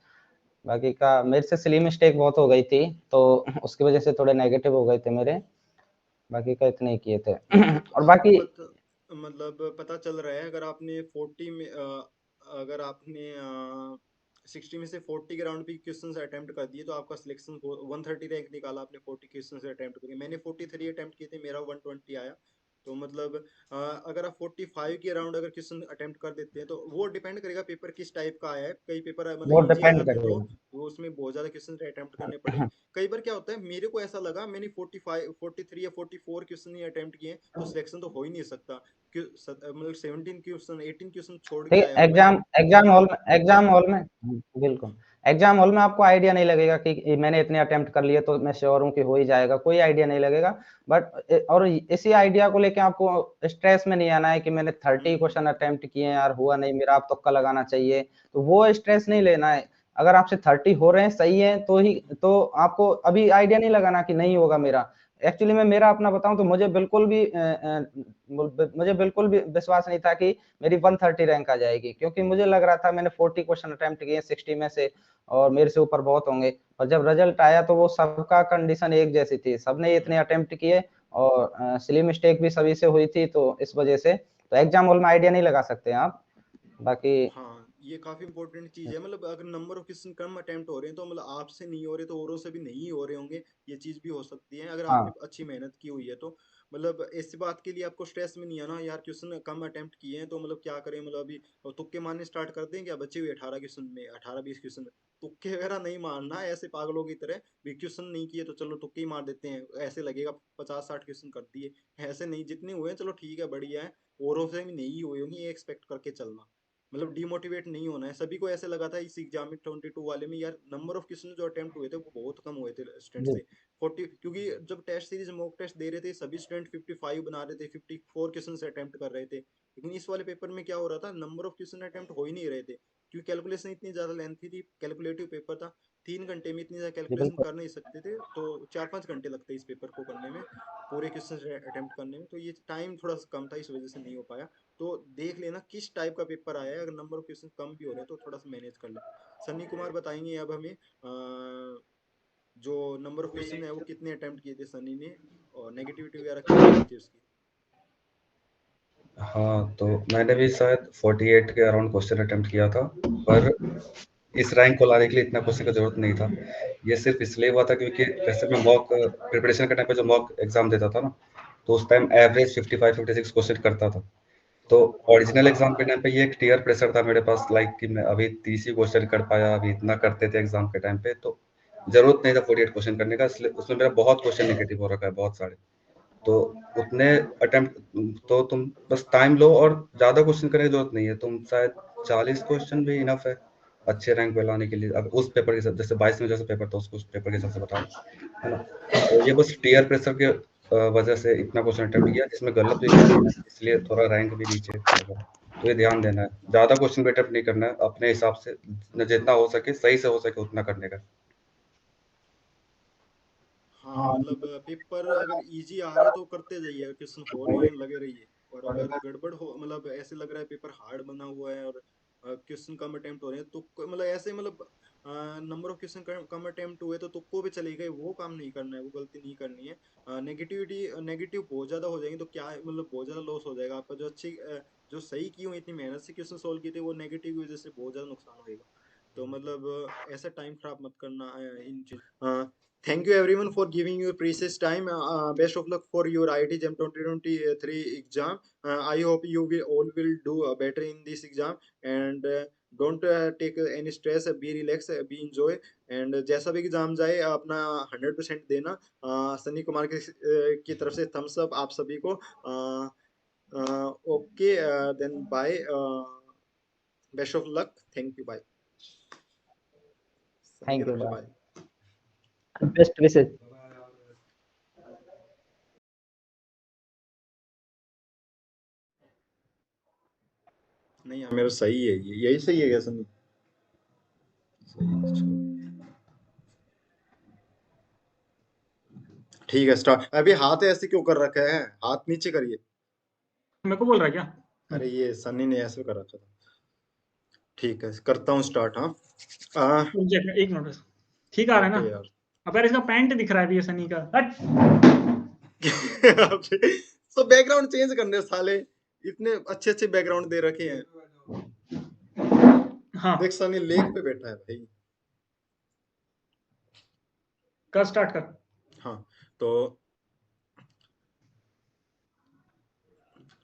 बाकी का मेरे से सिली मिस्टेक बहुत हो गई थी, तो उसकी वजह से थोड़े नेगेटिव हो गए थे मेरे। बाकी का इतने ही किए थे। मतलब और आपको बाकी पता, मतलब पता चल रहा है अगर आपने 40 में अगर आपने 60 में से 40 के राउंड भी क्वेश्चंस अटेम्प्ट कर दिए तो आपका सिलेक्शन 130 रैंक निकाला आपने 40 क्वेश्चन अटेम्प्ट करके। मैंने 43 अटेम्प्ट किए थे, मेरा 120 आया। तो मतलब अगर आप 45 के राउंड अगर क्वेश्चन अटेम्प्ट कर देते हैं तो वो डिपेंड करेगा पेपर किस टाइप का आया है। कई पेपर मतलब वो इजी डिपेंड आया फिर तो करेगा। वो उसमें बहुत ज्यादा क्वेश्चन अटेम्प्ट करने पड़े। कई बार क्या होता है, मेरे को ऐसा लगा मैंने 45 43 या 44 क्वेश्चन ही अटेम्प्ट किए तो सिलेक्शन तो हो ही नहीं सकता, मतलब 17 क्वेश्चन 18 क्वेश्चन छोड़ के ठीक आया है, हूँ मैं। एग्जाम एग्जाम हॉल में बिल्कुल एग्जाम हॉल में आपको आइडिया नहीं लगेगा कि मैंने इतने अटेम्प्ट कर लिए तो मैं श्योर हूँ कि हो ही जाएगा, कोई आइडिया नहीं लगेगा। बट और इसी आइडिया को लेके आपको स्ट्रेस में नहीं आना है कि मैंने 30 क्वेश्चन अटेम्प्ट किए हैं यार, हुआ नहीं मेरा, अब तुक्का लगाना चाहिए, तो वो स्ट्रेस नहीं लेना है। अगर आपसे 30 हो रहे हैं सही है तो आपको अभी आइडिया नहीं लगाना कि नहीं होगा मेरा। एक्चुअली मैं मेरा अपना बताऊं तो मुझे बिल्कुल भी विश्वास नहीं था कि मेरी 130 रैंक आ जाएगी, क्योंकि मुझे लग रहा था मैंने 40 क्वेश्चन अटेम्प्ट किए 60 में से और मेरे से ऊपर बहुत होंगे। और जब रिजल्ट आया तो वो सबका कंडीशन एक जैसी थी, सबने इतने अटेम्प्ट किए और सिली मिस्टेक भी सभी से हुई थी, तो इस वजह से तो एग्जाम हॉल में आइडिया नहीं लगा सकते हैं आप। बाकी हाँ, ये काफी इंपॉर्टेंट चीज है। मतलब अगर number of question come attempt हो रहे हैं तो मतलब आपसे नहीं हो रहे तो औरों से भी नहीं हो रहे होंगे, ये चीज भी हो सकती है अगर आपने हाँ अच्छी मेहनत की हुई है तो। मतलब ऐसी बात के लिए आपको स्ट्रेस में नहीं आना यार, क्वेश्चन कम अटेम्प्ट किए हैं तो मतलब क्या करें, मतलब अभी तुक्के मारने स्टार्ट कर दें क्या बचे हुए 18 क्वेश्चन में, 18-20 क्वेश्चन में तुक्के वगैरह नहीं मारना है ऐसे पागलों की तरह। भी क्वेश्चन नहीं किए तो चलो तुक्के ही मार देते हैं, ऐसे लगेगा 50-60 क्वेश्चन कर दिए, ऐसे नहीं, जितने हुए हैं चलो ठीक है बढ़िया है, औरों से भी नहीं हुए होंगे ये एक्सपेक्ट करके चलना। मतलब डिमोटिवेट नहीं होना है। सभी को ऐसे लगा था इस एग्जाम में 22 वाले में यार नंबर ऑफ क्वेश्चन जो अटेम्प्ट हुए थे वो बहुत कम हुए थे स्टूडेंट जी से 40, क्योंकि जब टेस्ट सीरीज मॉक टेस्ट दे रहे थे सभी स्टूडेंट 55 बना रहे थे, 54 क्वेश्चन से अटेम्प्ट कर रहे थे। लेकिन इस वाले पेपर में क्या हो रहा था, नंबर ऑफ क्वेश्चन अटेम्प्ट हो ही नहीं रहे थे, क्योंकि कैलकुलेशन इतनी ज्यादा लेंथी थी, कैलकुलेटिव पेपर था, 3 घंटे में इतनी ज्यादा जी कैलकुलेशन बिल्कुल। कर नहीं सकते थे, तो 4-5 घंटे लगते इस पेपर को करने में, पूरे क्वेश्चन अटेम्प्ट करने में, तो ये टाइम थोड़ा सा कम था इस वजह से नहीं हो पाया। तो देख लेना किस टाइप का पेपर आया है, अगर नंबर ऑफ क्वेश्चन कम भी हो रहे हैं तो थोड़ा सा मैनेज कर ले। सन्नी कुमार बताएंगे अब हमें जो नंबर ऑफ क्वेश्चन है वो कितने अटेम्प्ट किए थे सनी ने, और नेगेटिविटी वगैरह कितनी रही थी उसकी। हाँ, तो मैंने भी शायद 48 के अराउंड क्वेश्चन अटेम्प्ट किया था, पर इस रैंक को लाने के लिए इतना क्वेश्चन की जरूरत नहीं था। ये सिर्फ इसलिए हुआ था क्योंकि जैसे मैं मॉक प्रिपरेशन के टाइम पे जो मॉक एग्जाम देता था ना, तो उस टाइम एवरेज 55-56 क्वेश्चन करता था। तो ओरिजिनल एग्जाम के टाइम पे ये एक टीयर प्रेशर था मेरे पास, लाइक कि मैं अभी 30 ही क्वेश्चन कर पाया, अभी इतना करते थे एग्जाम के टाइम पे, तो जरूरत नहीं था 48 क्वेश्चन करने का, इसलिए उसमें मेरा बहुत क्वेश्चन नेगेटिव हो रखा है, बहुत सारे। तो उतने अटेम्प्ट, तो तुम बस टाइम लो और ज्यादा क्वेश्चन करने की जरूरत नहीं है, तुम शायद 40 क्वेश्चन भी इनफ है अच्छे रैंक पे लाने के लिए। अब उस पेपर के साथ जैसे 22 में जैसा पेपर था उसको उस पेपर के हिसाब से बताओ, है ना। तो ये बस टीयर प्रेशर के वजह से इतना क्वेश्चन अटेम्प्ट किया, जिसमें गलत भी किया मैंने, इसलिए थोड़ा रैंक भी नीचे चला गया। तो ये ध्यान देना है, ज्यादा क्वेश्चन भी अटेम्प्ट नहीं करना है, अपने हिसाब से जितना हो सके सही से हो सके उतना करने का। हाँ मतलब पेपर अगर इजी आ रहा है तो करते जाइए, अगर क्वेश्चन हो रहे हैं लगे रहिए, और अगर गड़बड़ हो, मतलब ऐसे लग रहा है पेपर हार्ड बना हुआ है और क्वेश्चन कम अटेम्प्ट हो रहे हैं तो मतलब ऐसे, मतलब number of question come attempt हुए तो तुक्को भी चले गए, वो काम नहीं करना है, वो गलती नहीं करनी है। नेगेटिव बहुत ज्यादा हो जाएंगे तो क्या है, मतलब बहुत ज्यादा लॉस हो जाएगा आपका, जो अच्छी जो सही की हुई इतनी मेहनत से क्वेश्चन सोल्व किए थे वो नेगेटिव की वजह से बहुत ज्यादा नुकसान होगा। तो मतलब ऐसा टाइम खराब मत करना इन चीज। Thank you everyone for giving your precious time. Best of luck for your IIT JAM 2023 exam. I hope you will all will do better in this exam, and don't take any stress. Be relaxed, be enjoy, and जैसा भी exam जाए अपना 100% देना। सनी कुमार की तरफ से Thums up आप सभी को। Okay then bye, best of luck, thank you, bye. Sunny की थैंक यू, तरफ से बाय। बाय। बेस्ट विशेष। नहीं यार मेरा सही है, ये यही सही है क्या सनी? सही है, चलो। ठीक है स्टार्ट। अभी हाथ ऐसे क्यों कर रखा है, हाथ नीचे करिए। मेरे को बोल रहा है क्या? अरे ये सनी ने ऐसे कर रखा था। ठीक है करता हूँ स्टार्ट। हाँ एक मिनट बस। ठीक आ रहा है ओके ना? यार। अब यार इसका पैंट दिख रहा है अभी सनी का, हट। तो बैकग्राउंड चेंज करने साले, इतने अच्छे अच्छे बैकग्राउंड दे रखे हैं। हाँ देख सनी लेक पे बैठा है भाई। कर, स्टार्ट कर। हाँ तो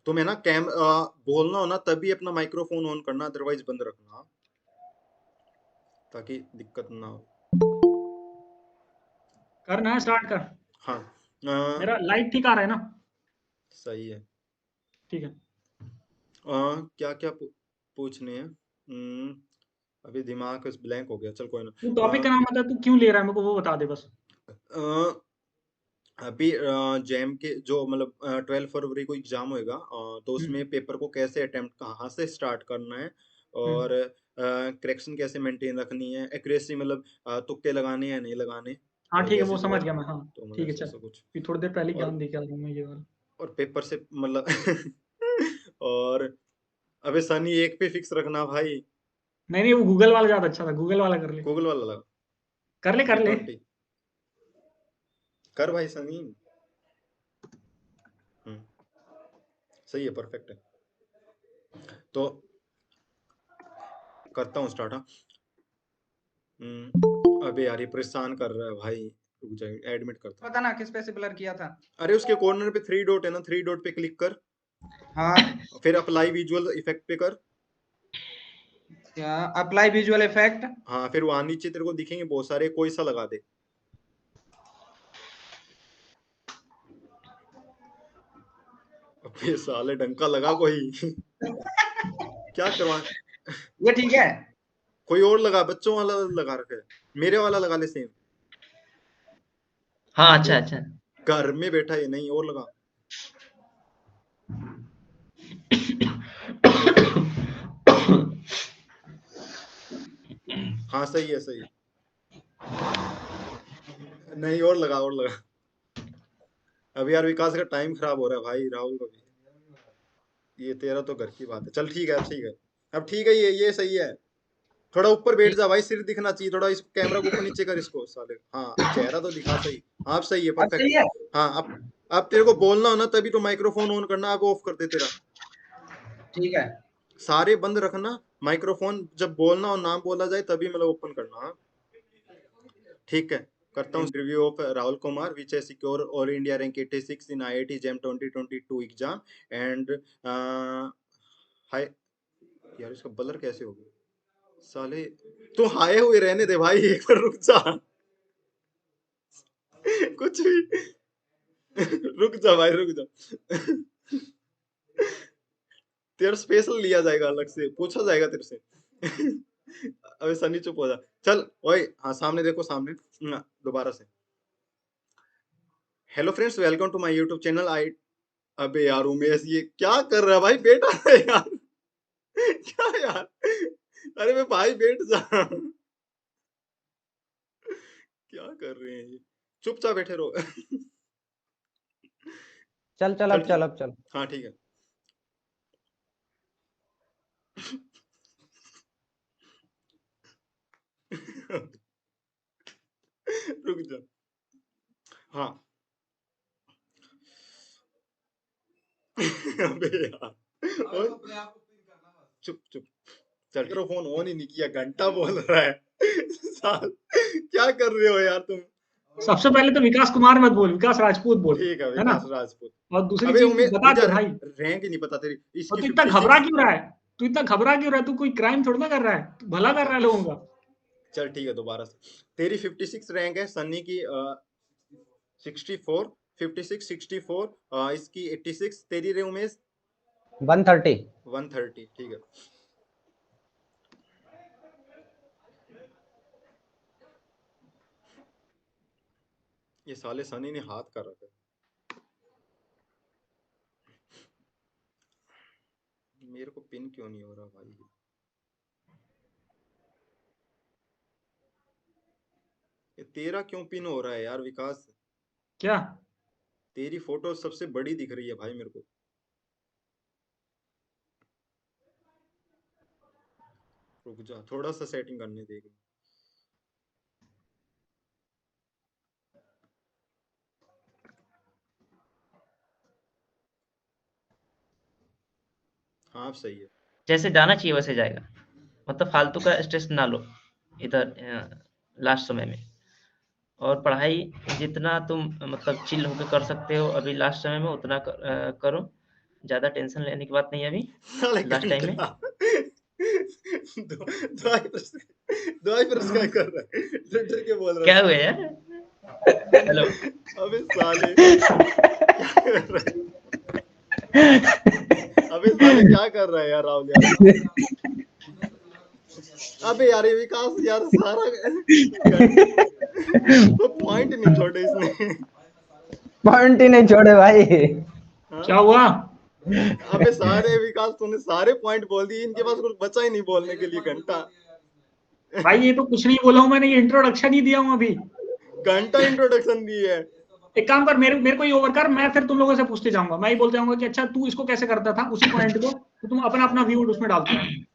तुम्हें ना बोलना हो ना तभी अपना माइक्रोफोन ऑन करना, अदरवाइज बंद रखना, ताकि दिक्कत ना हो। करना है, स्टार्ट कर। हाँ मेरा लाइट ठीक आ रहा है ना? सही है। ठीक है। क्या क्या पूछने हैं? अभी दिमाग ब्लैंक हो गया, चल कोई ना। तू टॉपिक का नाम बता, तू क्यों ले रहा है, मेरे को वो बता दे बस। अभी जैम के जो मतलब 12 फरवरी को एग्जाम होएगा, तो उसमें पेपर को कैसे अटेम्प्ट कहाँ से स्टार्ट करना है, और करेक्शन कैसे मेंटेन रखनी है, एक्यूरेसी मतलब तुक्के लगाने या नहीं लगाने, हाँ ठीक है, वो guesses समझ वगैरह। गया मैं। हाँ तो मतलब ठीक है, ऐसा चल ऐसा कुछ, फिर थोड़ी देर पहले और ज्ञान दे के आ रहा हूँ मैं ये वाला। और पेपर से मतलब और अबे सनी एक पे फिक्स रखना भाई, नहीं नहीं, वो गूगल वाला ज्यादा अच्छा था, गूगल वाला कर ले, गूगल वाला लगा, कर ले कर ले। G20 कर भाई सनी। सही है, परफेक्ट है। तो करता हूँ स्टार्ट। हाँ अबे यार ये परेशान कर रहा है भाई, रुक जाए, एडमिट करता हूँ। पता ना किस पे से ब्लर किया था। अरे उसके कॉर्नर पे 3 डॉट है ना, 3 डॉट पे क्लिक कर, हाँ फिर अप्लाई विजुअल इफेक्ट पे कर। क्या अप्लाई विजुअल इफेक्ट? हाँ फिर वहां नीचे तेरे को दिखेंगे बहुत सारे, कोई सा लगा दे। अबे साले डंका लगा कोई क्या करवा, ये ठीक है। कोई और लगा, बच्चों वाला लगा रखा है, मेरे वाला लगा ले सेम। हाँ अच्छा अच्छा। घर में बैठा है, नहीं और लगा। हाँ सही है सही है, नहीं और लगा और लगा। अभी यार विकास का टाइम खराब हो रहा है भाई, राहुल का भी। ये तेरा तो घर की बात है, चल ठीक है, अब ठीक है, अब ठीक है, ये सही है। थोड़ा ऊपर बैठ जा भाई, सिर दिखना चाहिए थोड़ा, इस कैमरा को ऊपर नीचे कर इसको साले। हाँ चेहरा तो दिखा सही। हाँ अब सही है, अब सही परफेक्ट। है। हाँ अब तेरे को बोलना हो ना तभी तो माइक्रोफोन ऑन करना, अब ऑफ कर दे तेरा। ठीक है। सारे बंद रखना, माइक्रोफोन जब बोलना हो, नाम बोला जाए तभी मतलब ओपन करना। हाँ ठीक है, करता हूँ रिव्यू ऑफ राहुल कुमार विच है secure all India rank 86 in IIT jam 2022 exam and hi. यार इसका ब्लर कैसे हो गया साले, तू हाए हुए रहने दे भाई, एक बार रुक जा कुछ भी रुक जा भाई रुक जा तेरा स्पेशल लिया जाएगा, अलग से पूछा जाएगा तेरे से अबे सनी चुप हो जा, चल ओए। हाँ सामने देखो, सामने दोबारा से। Hello friends, welcome to my YouTube channel आई। अबे यार उमेश ये क्या कर रहा है भाई, बेटा है यार क्या यार, अरे मैं भाई बैठ जा क्या कर रहे हैं ये, चुपचाप बैठे रहो चल चल अब चल अब चल। हाँ ठीक है रुक जा। हाँ अबे यार चुप चुप, चल फोन ऑन ही नहीं किया, घंटा बोल रहा है साल क्या कर रहे हो यार तुम। सबसे पहले तो विकास कुमार मत बोल, विकास राजपूत बोल, ठीक है है ना। विकास राजपूत। और दूसरी अबे चीज उमेश बता दे भाई, रैंक ही नहीं पता तेरी और इसकी। तू इतना 56 घबरा क्यों रहा है, तू इतना घबरा क्यों रहा है, तू कोई क्राइम थोड़ा ना कर रहा है, तू भला कर रहा है लोगों का। चल ठीक है दोबारा से, तेरी 56 रैंक है, सन्नी की 64, 56 64, इसकी 86, तेरी रे उमेश 130। 130 ठीक है। ये साले सनी ने हाथ कर रखा है, मेरे को पिन क्यों नहीं हो रहा भाई। ये तेरा क्यों पिन हो रहा है यार विकास, क्या तेरी फोटो सबसे बड़ी दिख रही है भाई मेरे को। रुक जा थोड़ा सा सेटिंग करने देगी। हाँ अब सही है। जैसे जाना चाहिए वैसे जाएगा, मतलब फालतू का स्ट्रेस ना लो इधर लास्ट समय में। और पढ़ाई जितना तुम मतलब चिल होकर कर सकते हो अभी लास्ट समय में उतना करो, ज़्यादा टेंशन लेने की बात नहीं है अभी साले लास्ट टाइम में। दवाई प्रेस्क्राइब कर रहा है, डर के बोल रहा क्या है हुआ यार? हेलो अबे साले क्या कर रहा है, अबे साले क्या कर रहा है यार राहुल यार अबे यार ये विकास यार सारा तो पॉइंट नहीं छोड़े इसने। पॉइंट ही नहीं छोड़े भाई। हाँ? क्या हुआ? अबे सारे विकास तूने सारे पॉइंट बोल दिए, इनके पास कुछ बचा ही नहीं बोलने के लिए। घंटा भाई ये तो कुछ नहीं बोला हूँ मैंने, ये इंट्रोडक्शन ही दिया हूँ अभी। घंटा इंट्रोडक्शन दी है। एक काम कर, मेरे को ये ओवर कर, मैं फिर तुम लोगों से पूछते जाऊंगा। मैं ही बोलते जाऊंगा कि अच्छा तू इसको कैसे करता था उसी पॉइंट को, तो तुम अपना अपना व्यू उसमें डालते हैं।